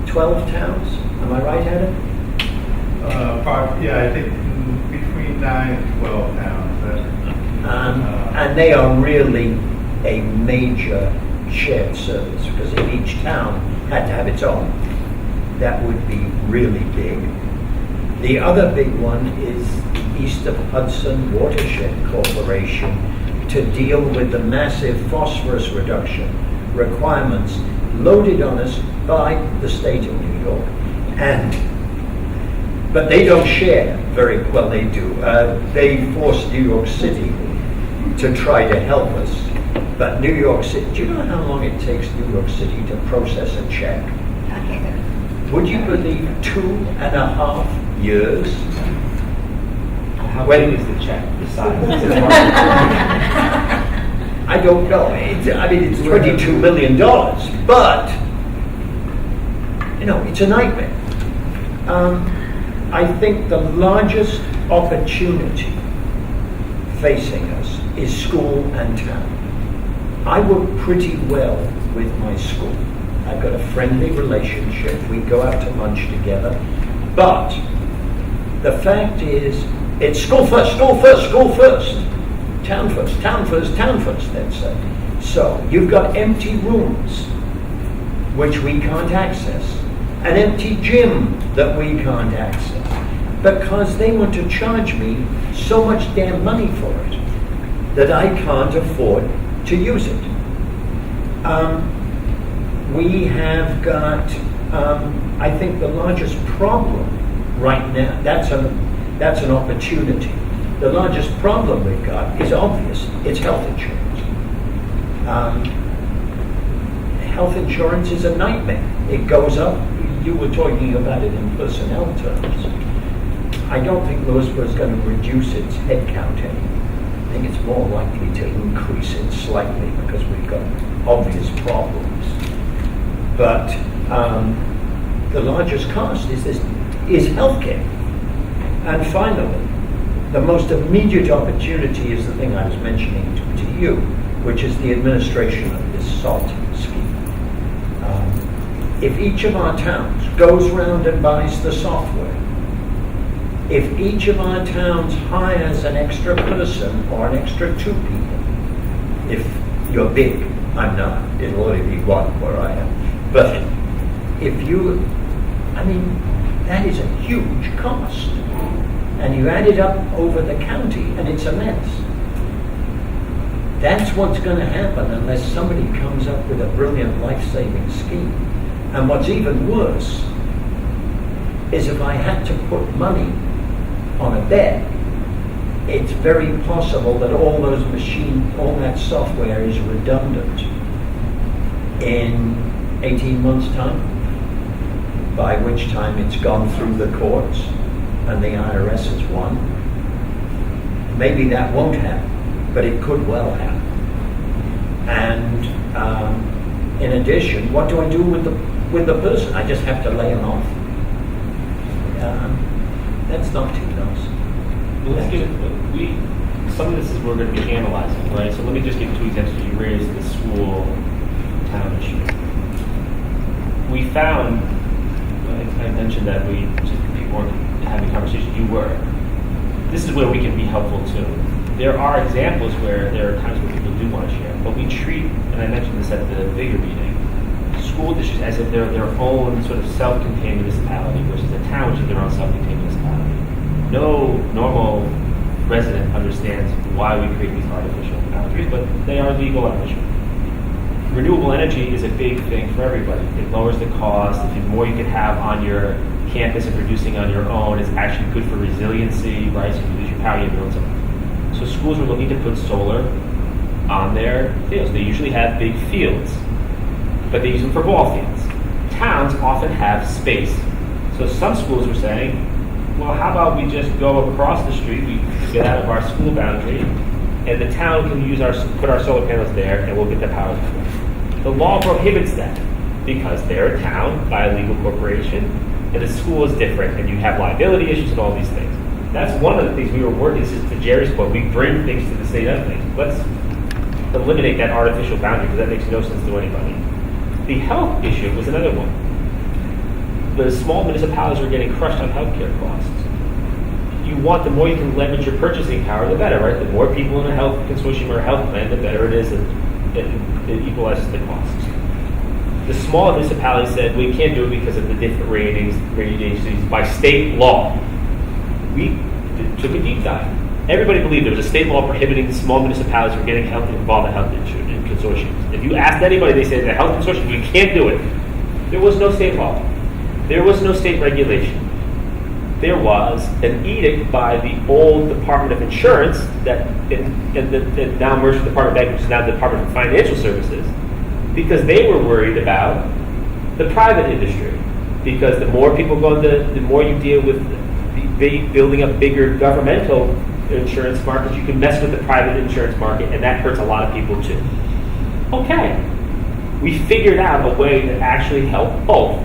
12 towns. Am I right, Adam? Yeah, I think between 9 and 12 towns. And they are really a major shared service, because if each town had to have its own, that would be really big. The other big one is East of Hudson Watershed Corporation to deal with the massive phosphorus reduction requirements loaded on us by the state of New York. But they don't share very well. They do. They force New York City to try to help us. But New York City, do you know how long it takes New York City to process a check? Would you believe 2.5 years? How big is the check? The size? I don't know. It's $22 million, but it's a nightmare. I think the largest opportunity facing us is school and town. I work pretty well with my school. I've got a friendly relationship. We go out to lunch together. But the fact is, it's school first, school first, school first. Town first, town first, town first, they'd say. So you've got empty rooms, which we can't access. An empty gym that we can't access. Because they want to charge me so much damn money for it that I can't afford to use it. We have got, I think, the largest problem right now. That's an opportunity. The largest problem we've got is obvious. It's health insurance. Health insurance is a nightmare. It goes up. You were talking about it in personnel terms. I don't think Lewisborough is going to reduce its headcount any. I think it's more likely to increase it slightly because we've got obvious problems. But the largest cost is healthcare. And finally, the most immediate opportunity is the thing I was mentioning to you, which is the administration of this SALT scheme. If each of our towns goes round and buys the software, if each of our towns hires an extra person or an extra 2 people, if you're big, I'm not, it'll only be 1 where I am, but that is a huge cost. And you add it up over the county and it's a mess. That's what's going to happen unless somebody comes up with a brilliant life-saving scheme. And what's even worse is if I had to put money on a bet, it's very possible that all that software is redundant in 18 months' time, by which time it's gone through the courts and the IRS has won. Maybe that won't happen, but it could well happen. And in addition, what do I do with the person? I just have to lay him off. That's not too nice. Well, let's give it, some of this is we're going to be analyzing, right? So let me just give 2 examples. You raised the school town issue. We found, I mentioned that people weren't having conversations. You were. This is where we can be helpful too. There are examples where there are times where people do want to share, but we treat, and I mentioned this at the bigger meeting, school districts as if they're their own sort of self-contained municipality versus a town which is their own self-contained municipality. No normal resident understands why we create these artificial boundaries, but they are legal artificial. Renewable energy is a big thing for everybody. It lowers the cost. If the more you can have on your campus and producing on your own, it's actually good for resiliency, right? So if you lose your power, you build something. So schools are looking to put solar on their fields. They usually have big fields, but they use them for ball fields. Towns often have space. So some schools are saying, well, how about we just go across the street, we get out of our school boundary, and the town can put our solar panels there, and we'll get the power. The law prohibits that because they're a town by a legal corporation, and the school is different, and you have liability issues and all these things. That's one of the things we were working. This is to Jerry's point. We bring things to the state of things. Let's eliminate that artificial boundary because that makes no sense to anybody. The health issue was another one. The small municipalities are getting crushed on healthcare costs. You want, the more you can leverage your purchasing power, the better, right? The more people in a health consortium or a health plan, the better it is, and it equalizes the costs. The smaller municipalities said, we can't do it because of the different rating agencies by state law. We took a deep dive. Everybody believed there was a state law prohibiting small municipalities from getting health involved in health insurance in consortiums. If you asked anybody, they say the health consortium, we can't do it. There was no state law. There was no state regulation. There was an edict by the old Department of Insurance that now merged with the Department of Banking, which is now the Department of Financial Services, because they were worried about the private industry. Because the more people go into, the more you deal with building up bigger governmental insurance markets, you can mess with the private insurance market, and that hurts a lot of people too. Okay, we figured out a way to actually help both.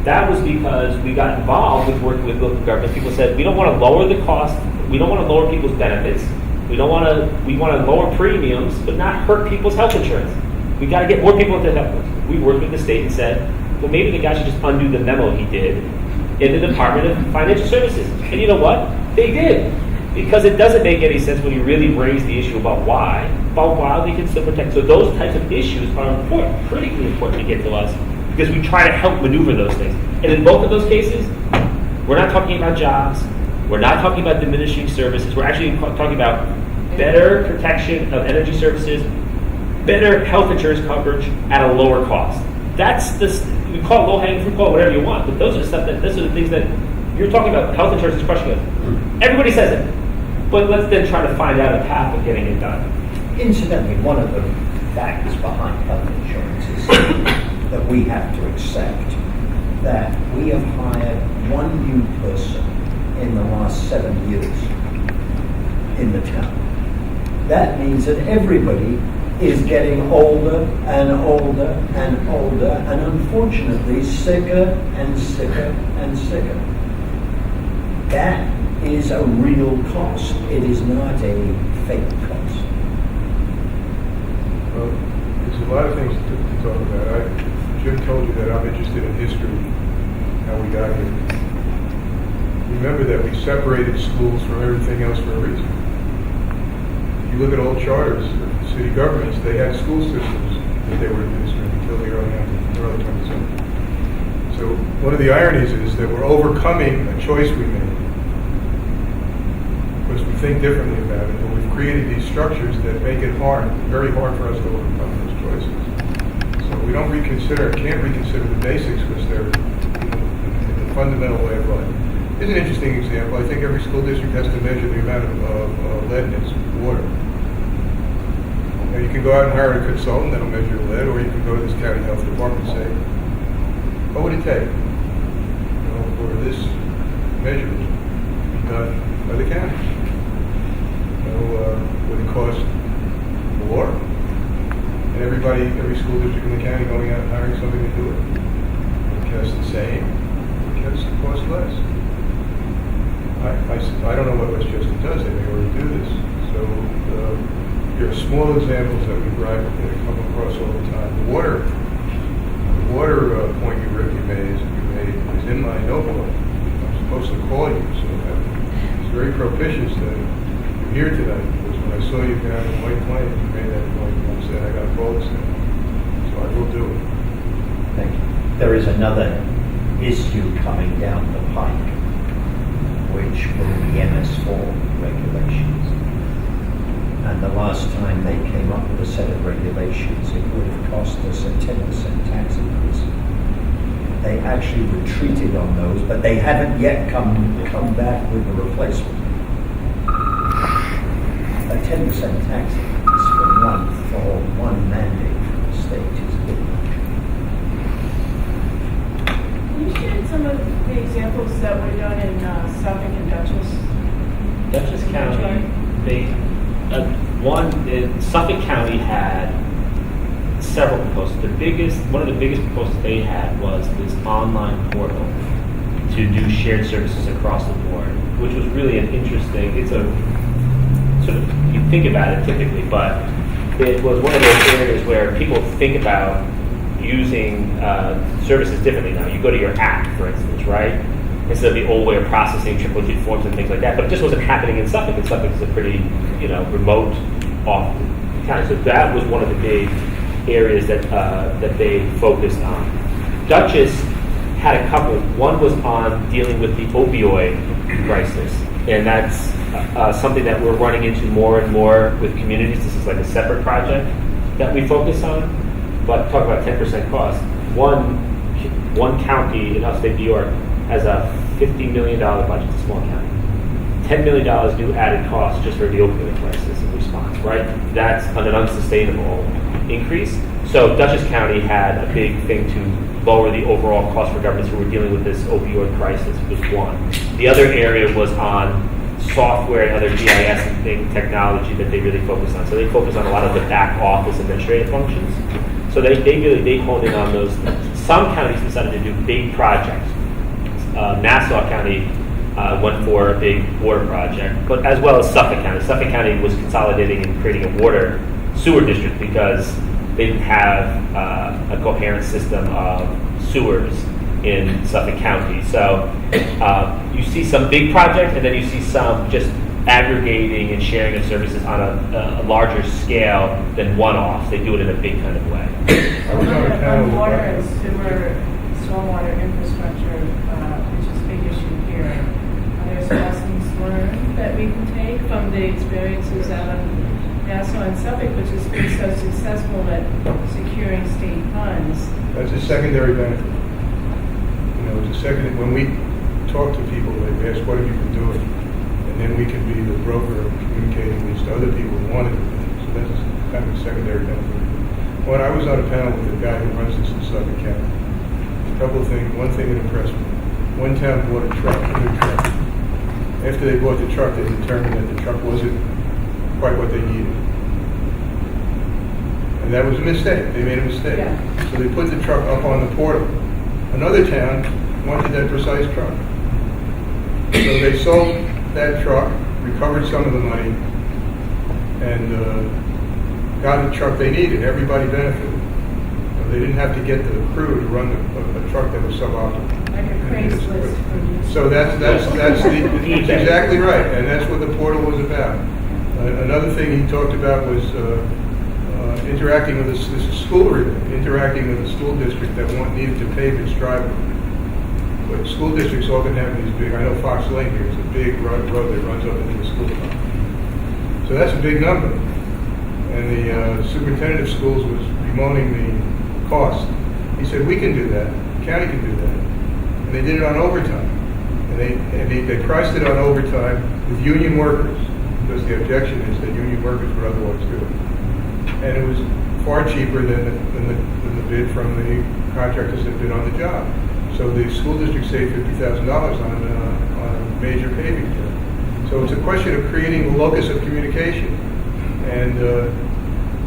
That was because we got involved with working with local governments. People said, we don't want to lower the cost, we don't want to lower people's benefits, we want to lower premiums, but not hurt people's health insurance. We got to get more people into health insurance. We worked with the state and said, well, maybe the guy should just undo the memo he did in the Department of Financial Services. And you know what? They did. Because it doesn't make any sense when you really raise the issue about why they can still protect. So those types of issues are important, critically important to get to us, because we try to help maneuver those things. And in both of those cases, we're not talking about jobs, we're not talking about diminishing services, we're actually talking about better protection of energy services, better health insurance coverage at a lower cost. That's we call it low-hanging fruit, call it whatever you want, but those are the things that you're talking about. Health insurance is crushing us. Everybody says it. But let's then try to find out a path of getting it done. Incidentally, one of the factors behind health insurance is that we have to accept that we have hired one new person in the last 7 years in the town. That means that everybody is getting older and older and older, and unfortunately sicker and sicker and sicker. That is a real cost. It is not a fake cost. Well, there's a lot of things to talk about. Jim told you that I'm interested in history, how we got here. Remember that we separated schools from everything else for a reason. If you look at old charters of city governments, they had school systems that they were administering until the early 20th century. So one of the ironies is that we're overcoming a choice we made. Because we think differently about it, but we've created these structures that make it hard, very hard for us to overcome those choices. So we don't reconsider, can't reconsider the basics because they're the fundamental way of life. Here's an interesting example. I think every school district has to measure the amount of lead in its water. Now you can go out and hire a consultant that'll measure the lead, or you can go to this county health department and say, what would it take for this measure to be done by the county? Would it cost more? And every school district in the county going out and hiring somebody to do it? Would it cost the same? Would it cost less? I don't know what Westchester does. They may already do this. So there are small examples that we come across all the time. The water point you made is in my notebook. I'm supposed to call you, so it's very propitious that you're here tonight, because when I saw you down in White Plains, you made that point and said, I got to call this guy. So I will do it. Thank you. There is another issue coming down the pike, which will be MS4 regulations. And the last time they came up with a set of regulations, it would have cost us a 10% tax increase. They actually retreated on those, but they haven't yet come back with the replacement. A 10% tax increase for one mandate from the state is a bit much. Can you share some of the examples that were done in Suffolk and Dutchess? Dutchess County, Suffolk County had several proposals. One of the biggest proposals they had was this online portal to do shared services across the board, which was really an interesting, it's a sort of, you think about it typically, but it was one of those areas where people think about using services differently now. You go to your app, for instance, right? Instead of the old way of processing triple-digit forms and things like that. But it just wasn't happening in Suffolk, and Suffolk is a pretty, remote off county. So that was one of the big areas that they focused on. Dutchess had a couple. One was on dealing with the opioid crisis, and that's something that we're running into more and more with communities. This is like a separate project that we focus on. But talk about 10% cost. One county in upstate New York has a $50 million budget, it's a small county. $10 million new added cost just for the opioid crisis in response, right? That's an unsustainable increase. So Dutchess County had a big thing to lower the overall cost for governments who were dealing with this opioid crisis, was one. The other area was on software and other GIS and technology that they really focused on. So they focused on a lot of the back office administrative functions. So they honed in on those things. Some counties decided to do big projects. Nassau County went for a big water project, but as well as Suffolk County. Suffolk County was consolidating and creating a water sewer district because they didn't have a coherent system of sewers in Suffolk County. So you see some big projects, and then you see some just aggregating and sharing of services on a larger scale than one-offs. They do it in a big kind of way. On water and sewer, stormwater infrastructure, which is a big issue here, are there lessons learned that we can take from the experiences out of Nassau and Suffolk, which has been so successful at securing state funds? That's a secondary benefit. It's a second, when we talk to people, they ask, what have you been doing? And then we can be the broker of communicating these to other people who want to do things. So that's kind of a secondary benefit. When I was on a panel with a guy who runs this in Suffolk County, a couple of things. One thing that impressed me. One town bought a truck, a new truck. After they bought the truck, they determined that the truck wasn't quite what they needed. And that was a mistake. They made a mistake. Yeah. So they put the truck up on the portal. Another town wanted that precise truck. So they sold that truck, recovered some of the money, and got the truck they needed. Everybody benefited. They didn't have to get the crew to run a truck that was suboptimal. Like a Craigslist for So that's exactly right, and that's what the portal was about. Another thing he talked about was interacting with this is school related, interacting with a school district that needed to pave its driveway. But school districts often have these big, I know Fox Lane here is a big road that runs up into the school. So that's a big number. And the superintendent of schools was bemoaning the cost. He said, we can do that, the county can do that. And they did it on overtime. And they priced it on overtime with union workers, because the objection is that union workers would otherwise do it. And it was far cheaper than the bid from the contractors that bid on the job. So the school district saved $50,000 on a major paving job. So it's a question of creating a locus of communication. And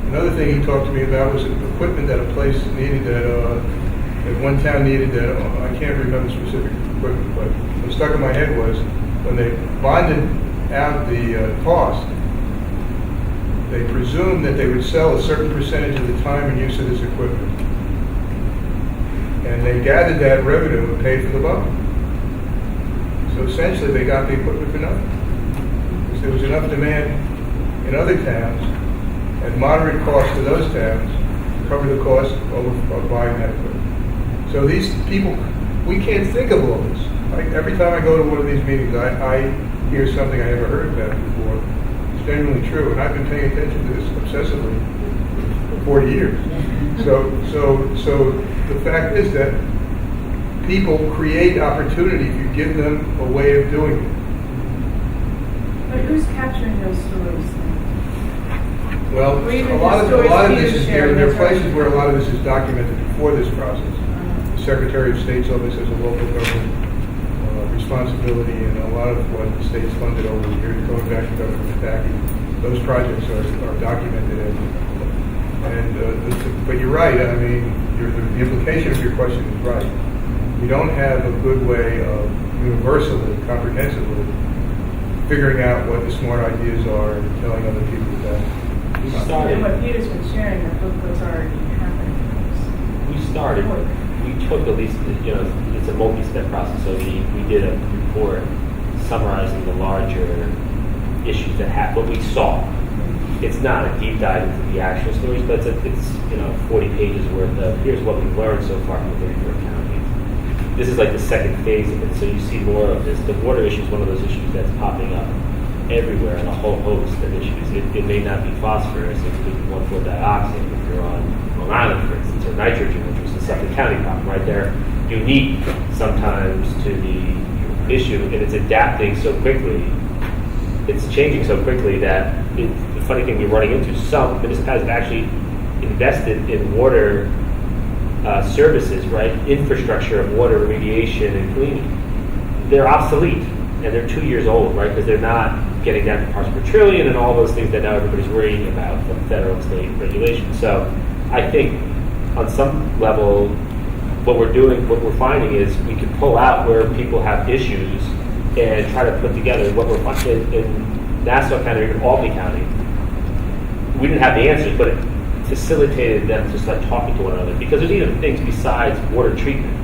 another thing he talked to me about was equipment that a place needed that one town needed that, I can't remember specific equipment, but what stuck in my head was when they bonded out the cost, they presumed that they would sell a certain percentage of the time and use of this equipment. And they gathered that revenue and paid for the bond. So essentially they got the equipment for nothing. Because there was enough demand in other towns at moderate cost to those towns to cover the cost of buying that equipment. So these people, we can't think of all this. Every time I go to one of these meetings, I hear something I never heard about before. It's genuinely true, and I've been paying attention to this obsessively for 40 years. So the fact is that people create opportunity if you give them a way of doing it. But who's capturing those stories? Well, a lot of this is there are places where a lot of this is documented before this process. The Secretary of State's office has a local government responsibility, and a lot of what the state's funded over the years, going back to government backing, those projects are documented. But you're right, I mean, the implication of your question is right. We don't have a good way of universally, comprehensively, figuring out what the smart ideas are and telling other people that. We started. And what Peter's been sharing, that what's already happening. We took at least, it's a multi-step process. So we did a report summarizing the larger issues that happened, what we saw. It's not a deep dive into the actual stories, but it's 40 pages worth of, here's what we've learned so far from the 34 counties. This is like the second phase of it, so you see more of this. The water issue is one of those issues that's popping up everywhere in a whole host of issues. It may not be phosphorus, it could be 1,4-dioxane if you're on Long Island, for instance, or nitrogen, which was the Suffolk County problem, right? They're unique sometimes to the issue, and it's adapting so quickly. It's changing so quickly that the funny thing we're running into, some municipalities have actually invested in water services, right? Infrastructure of water remediation and cleaning. They're obsolete, and they're 2 years old, right? Because they're not getting down to parts per trillion and all those things that now everybody's worrying about from federal and state regulation. So I think on some level, what we're finding is we can pull out where people have issues and try to put together what we're finding in Nassau County or even Albany County. We didn't have the answers, but it facilitated them to start talking to one another, because there's even things besides water treatment.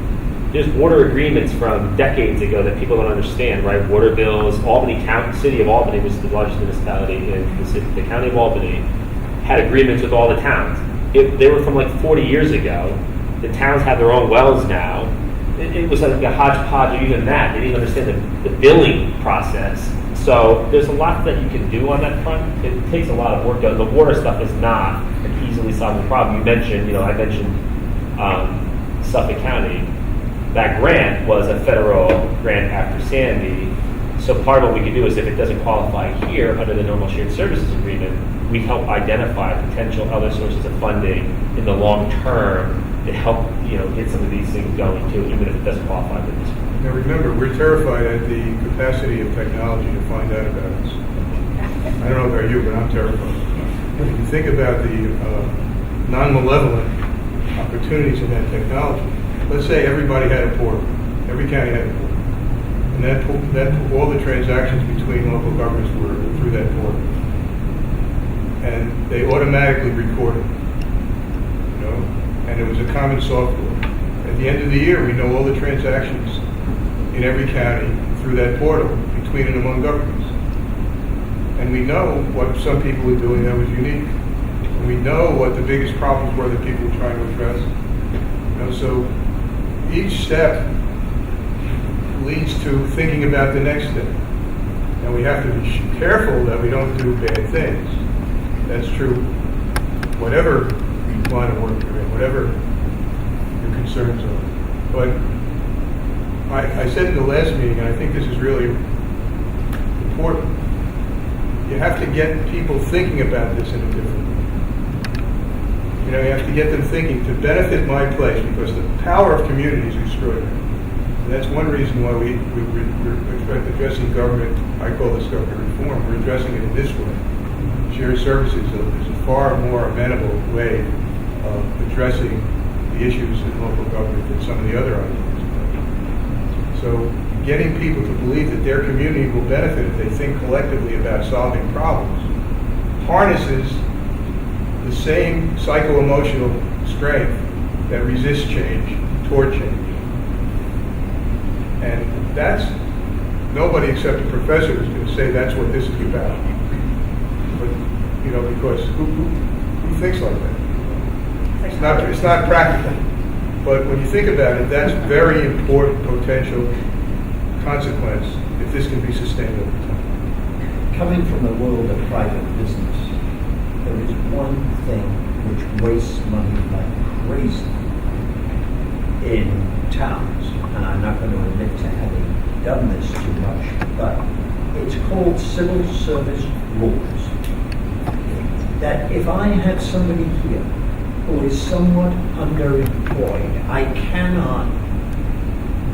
There's water agreements from decades ago that people don't understand, right? Water bills. Albany County, City of Albany, which is the largest municipality in the county of Albany, had agreements with all the towns. They were from like 40 years ago. The towns have their own wells now. It was like a hodgepodge of even that. They didn't understand the billing process. So there's a lot that you can do on that front. It takes a lot of work done. The water stuff is not an easily solvable problem. You mentioned, I mentioned Suffolk County. That grant was a federal grant after Sandy. So part of what we can do is, if it doesn't qualify here under the normal shared services agreement, we help identify potential other sources of funding in the long term to help, get some of these things going too, even if it doesn't qualify for this. Now remember, we're terrified at the capacity of technology to find out about us. I don't know about you, but I'm terrified. If you think about the non-malevolent opportunities in that technology, let's say everybody had a portal, every county had a portal, and that all the transactions between local governments were through that portal, and they automatically recorded, and it was a common software. At the end of the year, we know all the transactions in every county through that portal between and among governments, and we know what some people were doing that was unique, and we know what the biggest problems were that people were trying to address. So each step leads to thinking about the next step. And we have to be careful that we don't do bad things. That's true whatever line of work you're in, whatever your concerns are. But I said in the last meeting, and I think this is really important, you have to get people thinking about this in a different way. You have to get them thinking to benefit my place, because the power of community is extraordinary. And that's one reason why we're addressing government. I call this government reform. We're addressing it in this way. Shared services is a far more amenable way of addressing the issues in local government than some of the other ideas. So getting people to believe that their community will benefit if they think collectively about solving problems harnesses the same psycho-emotional strength that resists change toward change. And that's, nobody except a professor is going to say that's what this is about. But, because who thinks like that? It's not practical. But when you think about it, that's very important potential consequence if this can be sustained over time. Coming from the world of private business, there is one thing which wastes money like crazy in towns, and I'm not going to admit to having done this too much, but it's called civil service rules. That if I have somebody here who is somewhat underemployed, I cannot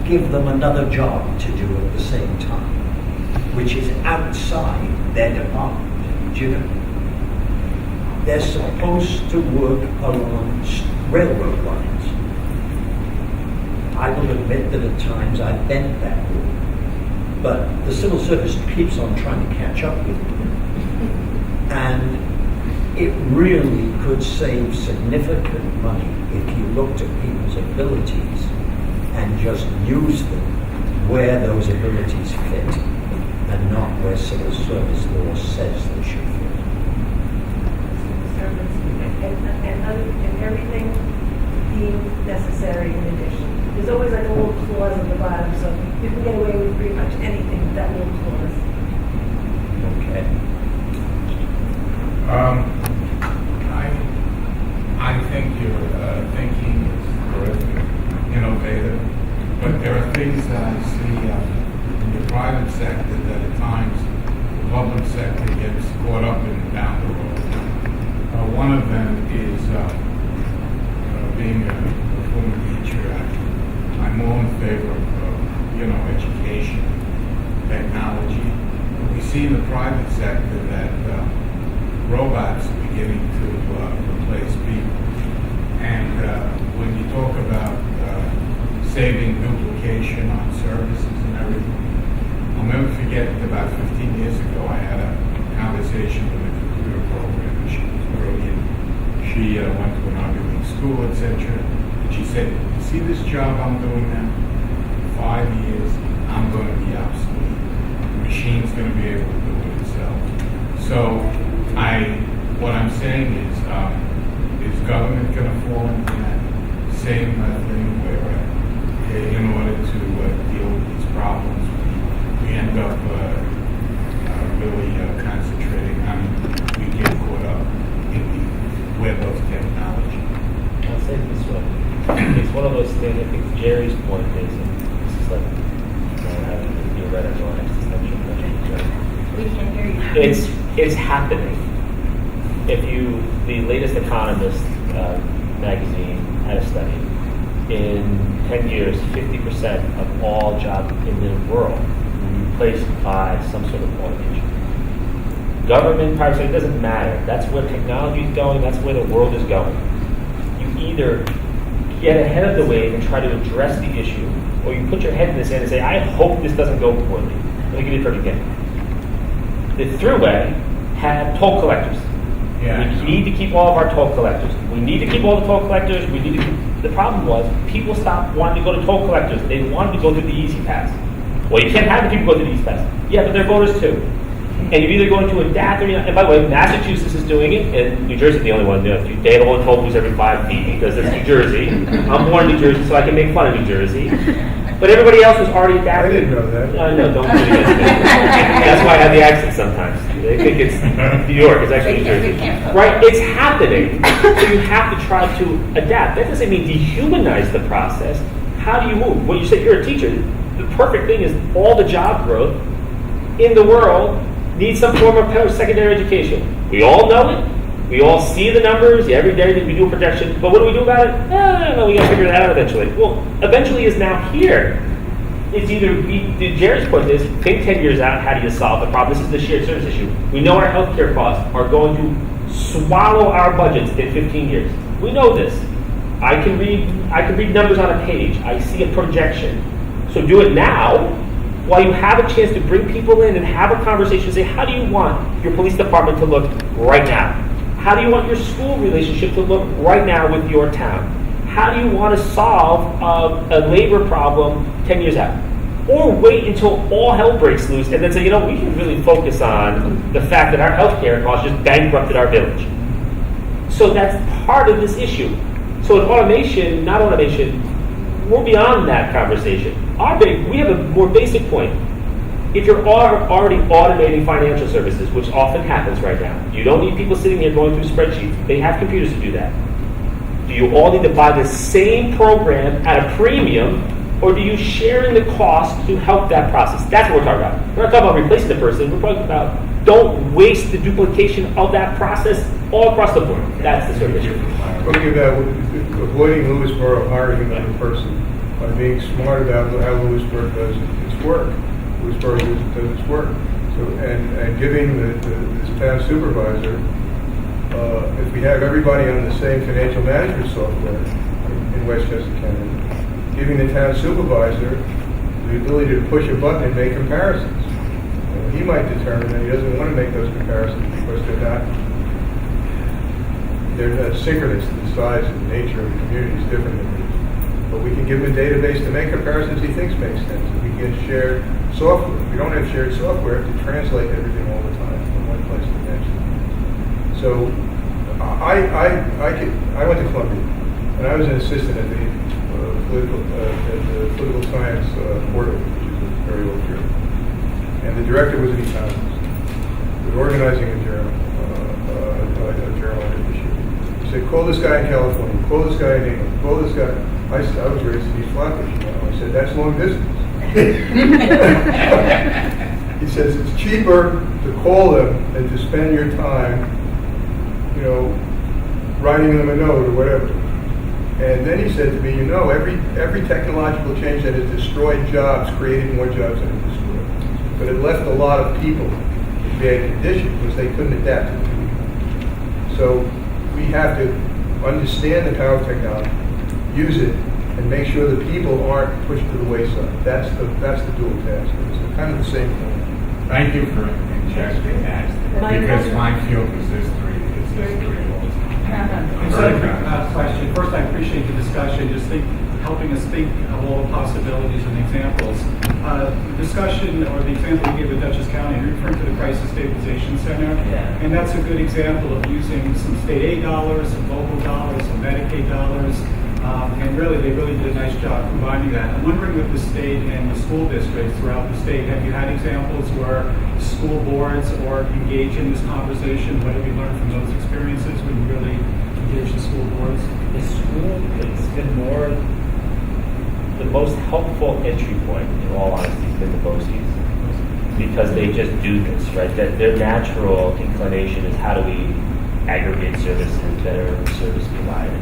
give them another job to do at the same time, which is outside their department. legitimate. They're supposed to work along railroad lines. I will admit that at times I bent that rule. But the civil service keeps on trying to catch up with me. And it really could save significant money if you looked at people's abilities and just used them where those abilities fit and not where civil service law says they should fit. And everything deemed necessary in addition. There's always like a little clause at the bottom, so you can get away with pretty much anything with that little clause. Okay. I think your thinking is terrific, innovative, but there are things that I see in the private sector that at times the public sector gets caught up in down the road. One of them is being a former teacher. I'm all in favor of education, technology. We see in the private sector that robots are beginning to replace people. And when you talk about saving duplication on services and everything, I'll never forget about 15 years ago I had a conversation with a computer programmer. She was brilliant. She went to an Ivy League school, etc. And she said, "You see this job I'm doing now? In 5 years, I'm going to be obsolete. The machine's going to be able to do it itself." So what I'm saying is government going to fall into that same thing where in order to deal with these problems, we end up really concentrating on, we get caught up in the web of technology. I'll say it this way. It's one of those things, I think Jerry's point is, and this is like, you're right on your existential question. We can't hear you. It's happening. The latest Economist magazine had a study. In 10 years, 50% of all jobs in the world will be replaced by some sort of automation. Government, private sector, it doesn't matter. That's where technology is going. That's where the world is going. You either get ahead of the wave and try to address the issue, or you put your head in the sand and say, I hope this doesn't go poorly. Let me give you a perfect example. The Thruway had toll collectors. Yeah. We need to keep all of our toll collectors. We need to keep all the toll collectors. The problem was people stopped wanting to go to toll collectors. They wanted to go through the easy pass. Well, you can't have the people go through the easy pass. Yeah, but they're voters too. And you're either going to adapt or not. And by the way, Massachusetts is doing it, and New Jersey is the only one doing it. They have all the toll booths every 5 feet because it's New Jersey. I'm born in New Jersey, so I can make fun of New Jersey. But everybody else was already I adapted. didn't know that. No, don't do it against me. That's why I have the accent sometimes. They think it's New York. It's actually New Jersey. Right? It's happening. So you have to try to adapt. That doesn't mean dehumanize the process. How do you move? Well, you said you're a teacher. The perfect thing is all the job growth in the world needs some form of post-secondary education. We all know it. We all see the numbers. Every day that we do a projection. But what do we do about it? No, we got to figure that out eventually. Well, eventually is now here. It's either, Jerry's point is, think 10 years out, how do you solve the problem? This is the shared service issue. We know our healthcare costs are going to swallow our budgets in 15 years. We know this. I can read numbers on a page. I see a projection. So do it now, while you have a chance to bring people in and have a conversation, say, how do you want your police department to look right now? How do you want your school relationship to look right now with your town? How do you want to solve a labor problem 10 years out? Or wait until all hell breaks loose and then say, we can really focus on the fact that our healthcare costs just bankrupted our village. So that's part of this issue. So in automation, not automation, we're beyond that conversation. We have a more basic point. If you're already automating financial services, which often happens right now, you don't need people sitting here going through spreadsheets. They have computers to do that. Do you all need to buy the same program at a premium, or do you share in the cost to help that process? That's what we're talking about. We're not talking about replacing the person. We're talking about don't waste the duplication of that process all across the board. That's the sort of issue. Talking about avoiding Lewisboro hiring another person by being smart about how Lewisboro does its work. Lewisboro does its work. So, and giving this town supervisor, if we have everybody on the same financial management software in Westchester County, giving the town supervisor the ability to push a button and make comparisons. He might determine that he doesn't want to make those comparisons because they're not synchronous. The size and nature of the community is different than these. But we can give him a database to make comparisons he thinks makes sense. We can get shared software. If we don't have shared software, we have to translate everything all the time from one place to the next. So I went to Columbia, and I was an assistant at the political science portal, which is a very old journal. And the director was an economist. We were organizing a journal issue. He said, call this guy in California, call this guy in England, call this guy. I was raised in East Flatbush. I said, that's long distance. He says, it's cheaper to call them than to spend your time, writing them a note or whatever. And then he said to me, every technological change that has destroyed jobs created more jobs than it destroyed. But it left a lot of people in bad condition because they couldn't adapt to it. So we have to understand the power of technology, use it, and make sure the people aren't pushed to the wayside. That's the dual task. It's kind of the same thing. Thank you for injecting that, because my field is history. It's history all the time. Just a quick question. First, I appreciate the discussion, just helping us think of all the possibilities and examples. The discussion or the example you gave of Dutchess County, you're referring to the Crisis Stabilization Center, and that's a good example of using some state aid dollars, some local dollars, some Medicaid dollars, and really, they really did a nice job combining that. I'm wondering with the state and the school districts throughout the state, have you had examples where school boards or engage in this conversation? What have you learned from those experiences when you really engage the school boards? The school, it's been more, the most helpful entry point, in all honesty, has been the BOCES. Because they just do this, right? That their natural inclination is how do we aggregate services, better service provided.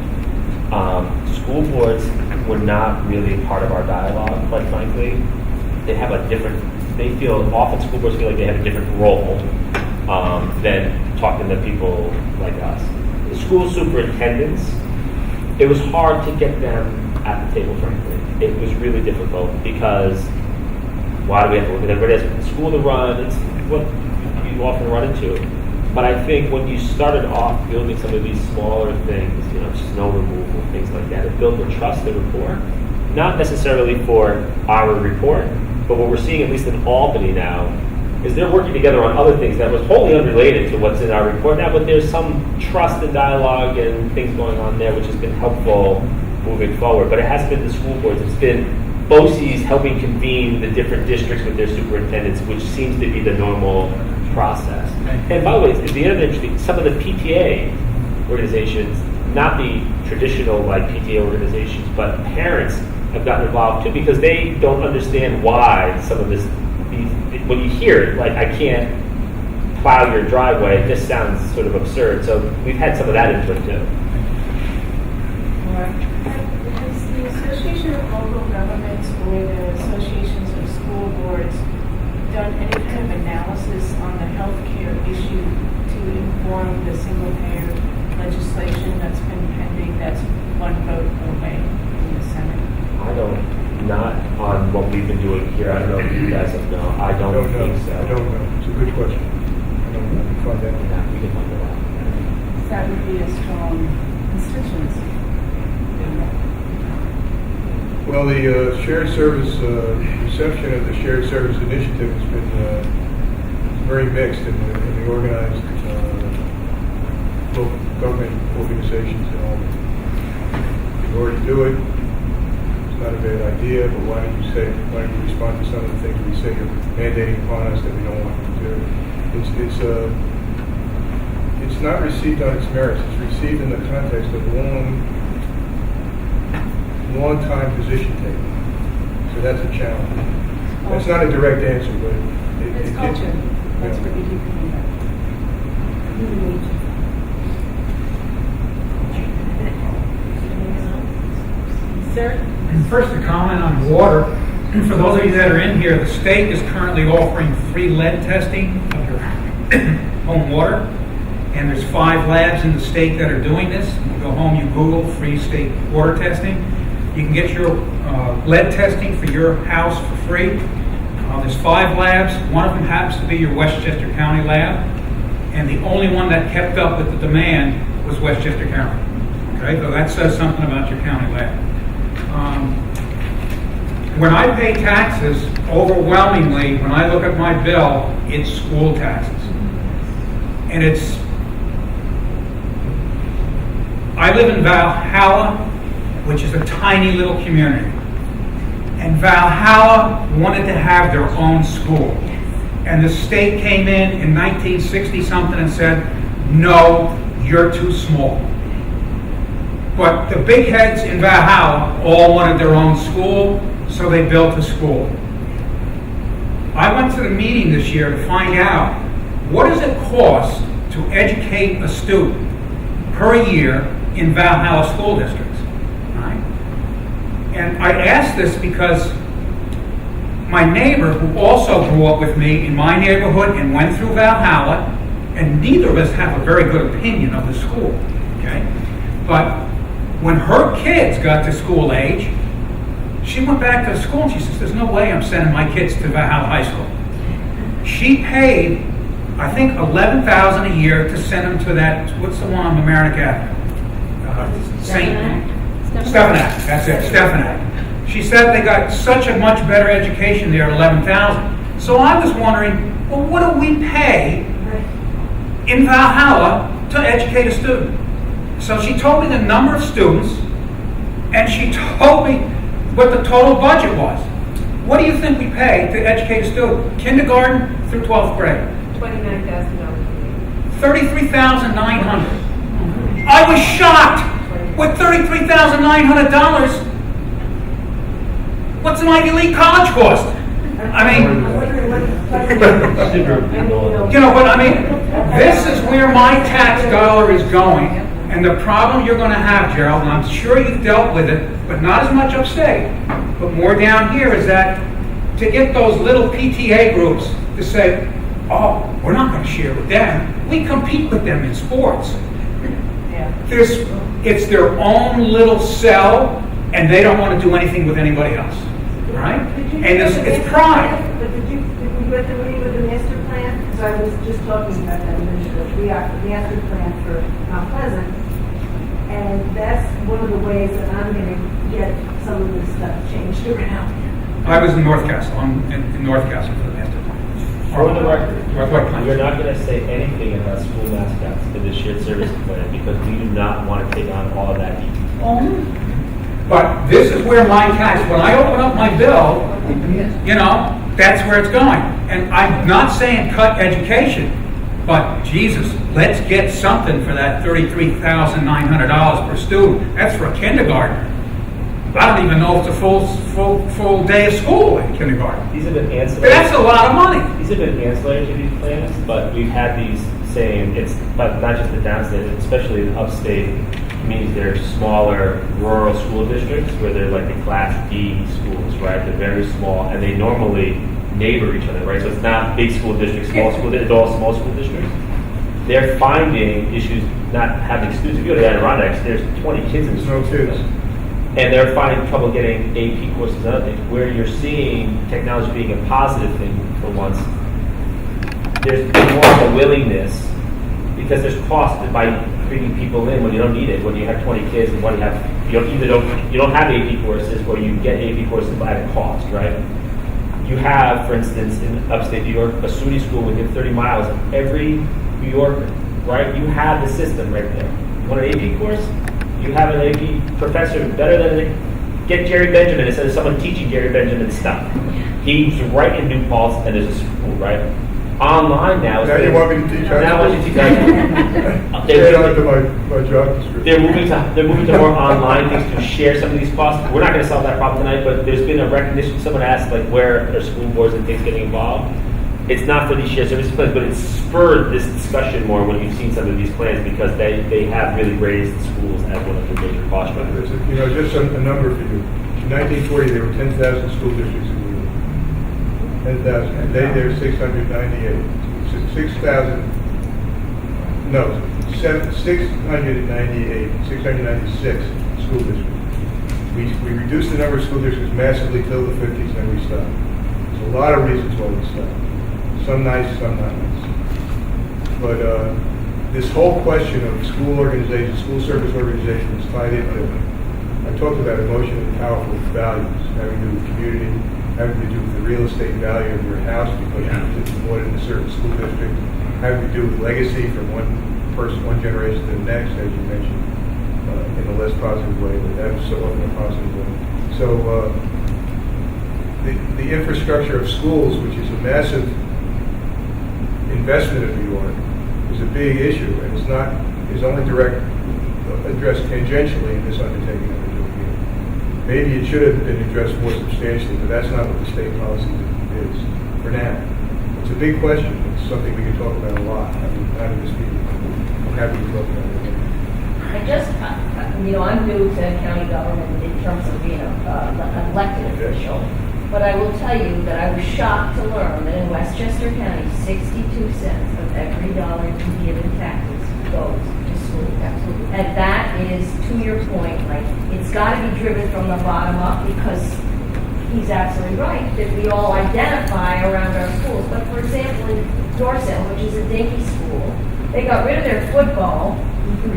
School boards were not really part of our dialogue, quite frankly. They have a different, often school boards feel like they have a different role than talking to people like us. The school superintendents, it was hard to get them at the table, frankly. It was really difficult because why do we have to look at everybody else? The school to run, it's what you often run into. But I think when you started off building some of these smaller things, snow removal, things like that, it built the trust, the rapport, not necessarily for our report, but what we're seeing, at least in Albany now, is they're working together on other things that was wholly unrelated to what's in our report now, but there's some trust and dialogue and things going on there, which has been helpful moving forward. But it hasn't been the school boards, it's been BOCES helping convene the different districts with their superintendents, which seems to be the normal process. And by the way, at the end of the some of the PTA organizations, not the traditional PTA organizations, but parents have gotten involved too because they don't understand why some of this. When you hear it, I can't plow your driveway, it just sounds sort of absurd. So we've had some of that input too. Has the Association of Local Governments or the Associations of School Boards done any kind of analysis on the healthcare issue to inform the single-payer legislation that's been pending, that's one vote away in the Senate? Not on what we've been doing here. I don't know if you guys have known. I don't think so. I don't know. It's a good question. I don't know. We can find that. Yeah, we can find that out. That would be a strong constituency. Well, the shared service, reception of the shared service initiative has been very mixed in the organized local government organizations and all. You already do it. It's not a bad idea, but why don't you respond to some of the things we say you're mandating upon us that we don't want you to do? It's not received on its merits. It's received in the context of long time position taking. So that's a challenge. That's not a direct answer, but It's culture. That's what we keep coming back. Sir? And first, a comment on water. For those of you that are in here, the state is currently offering free lead testing of your home water, and there's 5 labs in the state that are doing this. You go home, you Google free state water testing. You can get your lead testing for your house for free. There's 5 labs. One of them happens to be your Westchester County lab, and the only one that kept up with the demand was Westchester County. Okay, so that says something about your county lab. When I pay taxes, overwhelmingly, when I look at my bill, it's school taxes. And I live in Valhalla, which is a tiny little community. And Valhalla wanted to have their own school. And the state came in 1960-something and said, no, you're too small. But the big heads in Valhalla all wanted their own school, so they built a school. I went to the meeting this year to find out what does it cost to educate a student per year in Valhalla school districts. Right? And I asked this because my neighbor, who also grew up with me in my neighborhood and went through Valhalla, and neither of us have a very good opinion of the school. Okay? But when her kids got to school age, she went back to school and she says, there's no way I'm sending my kids to Valhalla High School. She paid, I think, $11,000 a year to send them to that, what's the one on Mamaroneck Avenue? Stefanak. That's it, Stefanak. She said they got such a much better education there at $11,000. So I was wondering, well, what do we pay in Valhalla to educate a student? So she told me the number of students, and she told me what the total budget was. What do you think we pay to educate a student? Kindergarten through 12th grade. $29,000. $33,900. I was shocked. With $33,900, what's an Ivy League college cost? I mean, but I mean, this is where my tax dollar is going, and the problem you're going to have, Gerald, and I'm sure you've dealt with it, but not as much upstate, but more down here, is that to get those little PTA groups to say, oh, we're not going to share with them. We compete with them in sports. It's their own little cell, and they don't want to do anything with anybody else, right? And it's pride. But did we go through any with the master plan? Because I was just talking about that initiative, the master plan for Mount Pleasant, and that's one of the ways that I'm going to get some of this stuff changed around. I was in North Castle. I'm in North Castle for the master plan. For the record, What plan? we're not going to say anything about school mascots in the shared service plan because we do not want to take on all of that detail. But this is where my tax, when I open up my bill, that's where it's going. And I'm not saying cut education, but Jesus, let's get something for that $33,900 per student. That's for a kindergartner. I don't even know if it's a full day of school in kindergarten. These have been ancillary. That's a lot of money. These have been ancillary to these plans, but we've had these saying but not just the downstate, especially the upstate communities. They're smaller rural school districts where they're like the Class D schools, right? They're very small, and they normally neighbor each other, right? So it's not big school districts, small school districts, it's all small school districts. They're finding issues not having students. If you go to Adirondacks, there's 20 kids in the No school. kids. And they're finding trouble getting AP courses and other things. Where you're seeing technology being a positive thing for once, there's more of a willingness because there's cost by bringing people in when you don't need it. When you have 20 kids and when you don't have AP courses, or you get AP courses at a cost, right? You have, for instance, in upstate New York, a SUNY school within 30 miles of every New Yorker, right? You have the system right there. You want an AP course? You have an AP professor better than get Jerry Benjamin instead of someone teaching Jerry Benjamin stuff. He's right in New Paltz, and there's a school, right? Online now. Now you want me to teach high Now I school? want you to teach high school. Straight on to my job description. They're moving to more online things to share some of these costs. We're not going to solve that problem tonight, but there's been a recognition. Someone asked, like, where are school boards and things getting involved? It's not for these shared service plans, but it's spurred this discussion more when you've seen some of these plans because they have really raised schools as one of the major cost drivers. Just a number for you. In 1940, there were 10,000 school districts in New York. 10,000. Today, there are 698. 6,000 No, 696 school districts. We reduced the number of school districts massively till the 50s, then we stopped. There's a lot of reasons why we stopped. Some nice, some not nice. But this whole question of school organization, school service organization is tied into, I talked about emotionally powerful values, having to do with community, having to do with the real estate value of your house because you bought it in a certain school district, having to do with legacy from one person, one generation to the next, as you mentioned, in a less positive way, but that's so often a positive way. So the infrastructure of schools, which is a massive investment of New York, is a big issue, and is only addressed tangentially in this undertaking that we're doing here. Maybe it should have been addressed more substantially, but that's not what the state policy is for now. It's a big question. It's something we can talk about a lot. I mean, not in this meeting. I'm happy to talk about it. I'm new to county government in terms of being an elected official. But I will tell you that I was shocked to learn that in Westchester County, 62 cents of every dollar you give in taxes goes to school. Absolutely. And that is, to your point, like, it's got to be driven from the bottom up because he's absolutely right that we all identify around our schools. But for example, in Dorset, which is a dinky school, they got rid of their football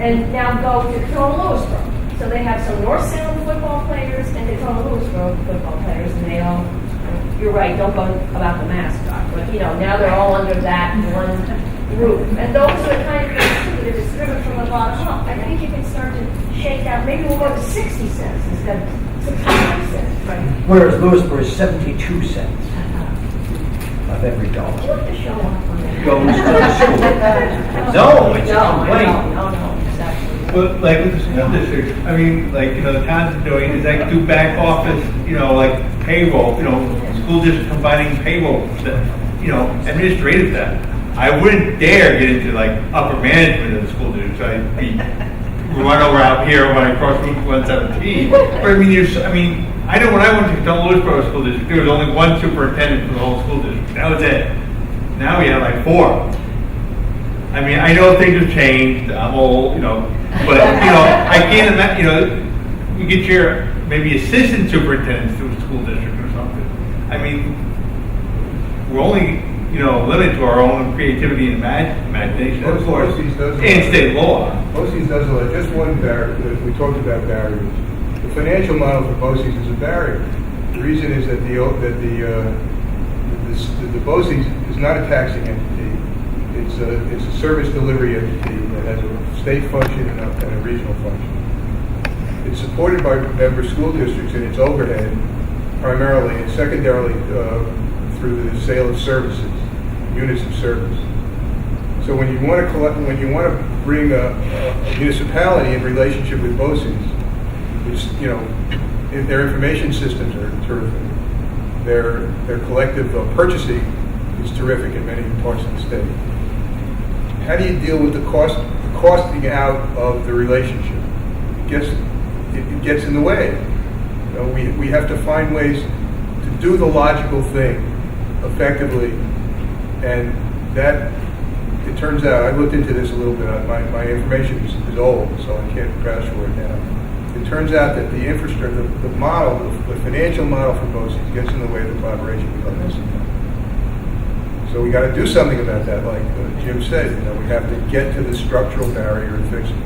and now go to Tacoma Lewisboro. So they have some North Salem football players and Tacoma Lewisboro football players, and they all, you're right, don't go about the mascot, but now they're all under that one roof. And those are the kind of things too that is driven from the bottom up. I think you can start to shake out, maybe we'll go to 60 cents instead of 65 cents. Right? Whereas Lewisboro is 72 cents of every dollar. What the show off on that? Goes to the school. No, it's a complaint. No, exactly. But like with the school district, I mean, like, the towns are doing is like do back office, like payroll, school district combining payroll, administrative stuff. I wouldn't dare get into like upper management of the school district, so I'd be run over out here when I cross Route 117. But I mean, I know when I went to Tacoma Lewisboro School District, there was only one superintendent for the whole school district. That was it. Now we have like 4. I mean, I know things have changed. I'm old, but I can't imagine. You get your maybe assistant superintendents to a school district or something. I mean, we're only limited to our own creativity and imagination, of course, and state law. BOCES does a lot. Just one barrier. We talked about barriers. The financial model for BOCES is a barrier. The reason is that the BOCES is not a taxing entity. It's a service delivery entity that has a state function and a regional function. It's supported by member school districts in its overhead, primarily and secondarily through the sale of services, units of service. So when you want to bring a municipality in relationship with BOCES, which their information systems are terrific. Their collective purchasing is terrific in many parts of the state. How do you deal with the costing out of the relationship? It gets in the way. We have to find ways to do the logical thing effectively, and that, it turns out, I looked into this a little bit. My information is old, so I can't vouch for it now. It turns out that the infrastructure, the model, the financial model for BOCES gets in the way of the collaboration with others. So we got to do something about that, like Jim said. We have to get to the structural barrier and fix it.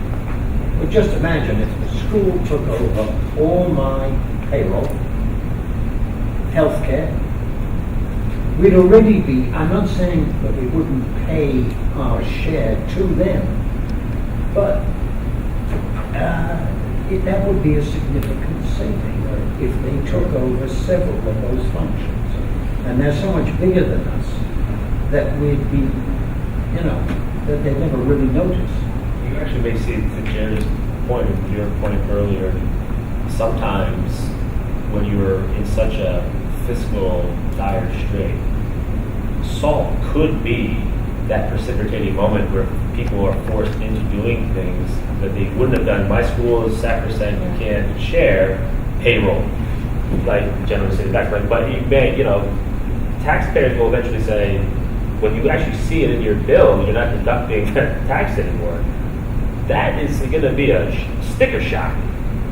Well, just imagine if the school took over all my payroll, healthcare. We'd already be, I'm not saying that we wouldn't pay our share to them, but that would be a significant saving if they took over several of those functions. And they're so much bigger than us that we'd be, that they'd never really notice. You actually may see, to Jen's point, your point earlier, sometimes when you're in such a fiscal dire strait, SALT could be that precipitating moment where people are forced into doing things that they wouldn't have done. My school is sacrosanct, you can't share payroll, like generally say back, but you may, taxpayers will eventually say, when you actually see it in your bill, and you're not deducting tax anymore, that is going to be a sticker shock.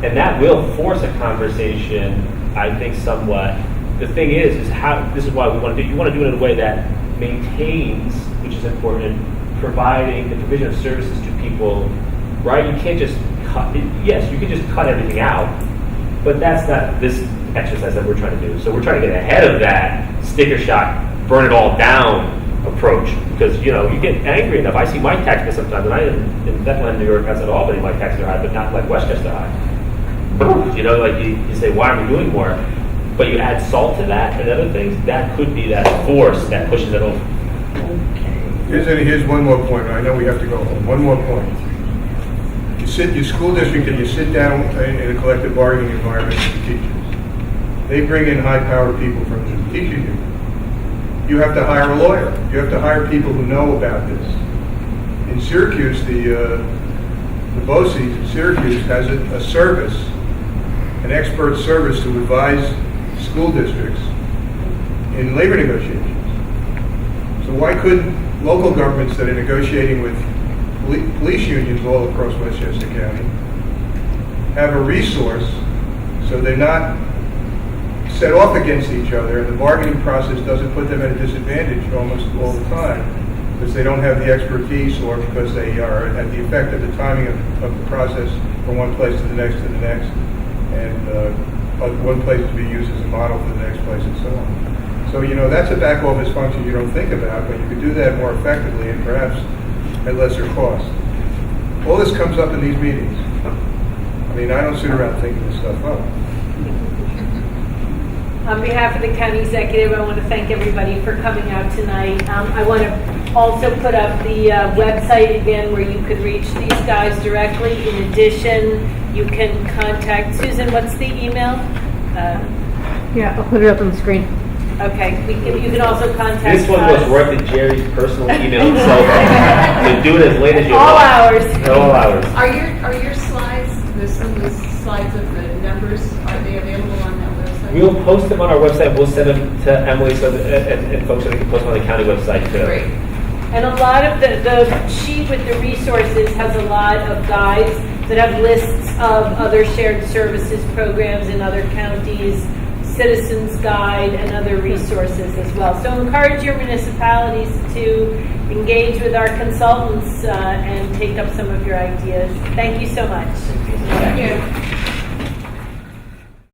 And that will force a conversation, I think, somewhat. The thing is how, this is why we want to do, you want to do it in a way that maintains, which is important, providing the provision of services to people, right? You can't just cut, yes, you can just cut everything out, but that's not this exercise that we're trying to do. So we're trying to get ahead of that sticker shock, burn it all down approach, because, you know, you get angry enough. I see my tax bill sometimes, and I in Bethlehem, New York, as at Albany, my taxes are high, but not like Westchester high. You know, like you say, why are we doing more? But you add salt to that and other things, that could be that force that pushes it over. Here's one more point. I know we have to go home. One more point. Your school district, and you sit down in a collective bargaining environment with the teachers. They bring in high-powered people from the teacher union. You have to hire a lawyer. You have to hire people who know about this. In Syracuse, the BOCES in Syracuse has a service, an expert service to advise school districts in labor negotiations. So why couldn't local governments that are negotiating with police unions all across Westchester County have a resource so they're not set off against each other, and the bargaining process doesn't put them at a disadvantage almost all the time because they don't have the expertise, or because they are at the effect of the timing of the process from one place to the next, and one place to be used as a model for the next place, and so on. So, you know, that's a back office function you don't think about, but you could do that more effectively and perhaps at lesser cost. All this comes up in these meetings. I mean, I don't sit around thinking this stuff up. On behalf of the county executive, I want to thank everybody for coming out tonight. I want to also put up the website again where you could reach these guys directly. In addition, you can contact Susan. What's the email? Yeah, I'll put it up on the screen. Okay, you can also contact This one us. was worth in Jerry's personal email himself. So do it as late as you All want. hours. All hours. Are your slides, some of the slides of the numbers, are they available on that website? We'll post them on our website. We'll send them to Emily so that, and folks so they can post them on the county website too. Great. And a lot of the sheet with the resources has a lot of guides that have lists of other shared services programs in other counties, Citizens Guide, and other resources as well. So encourage your municipalities to engage with our consultants and take up some of your ideas. Thank you so much. Thank you.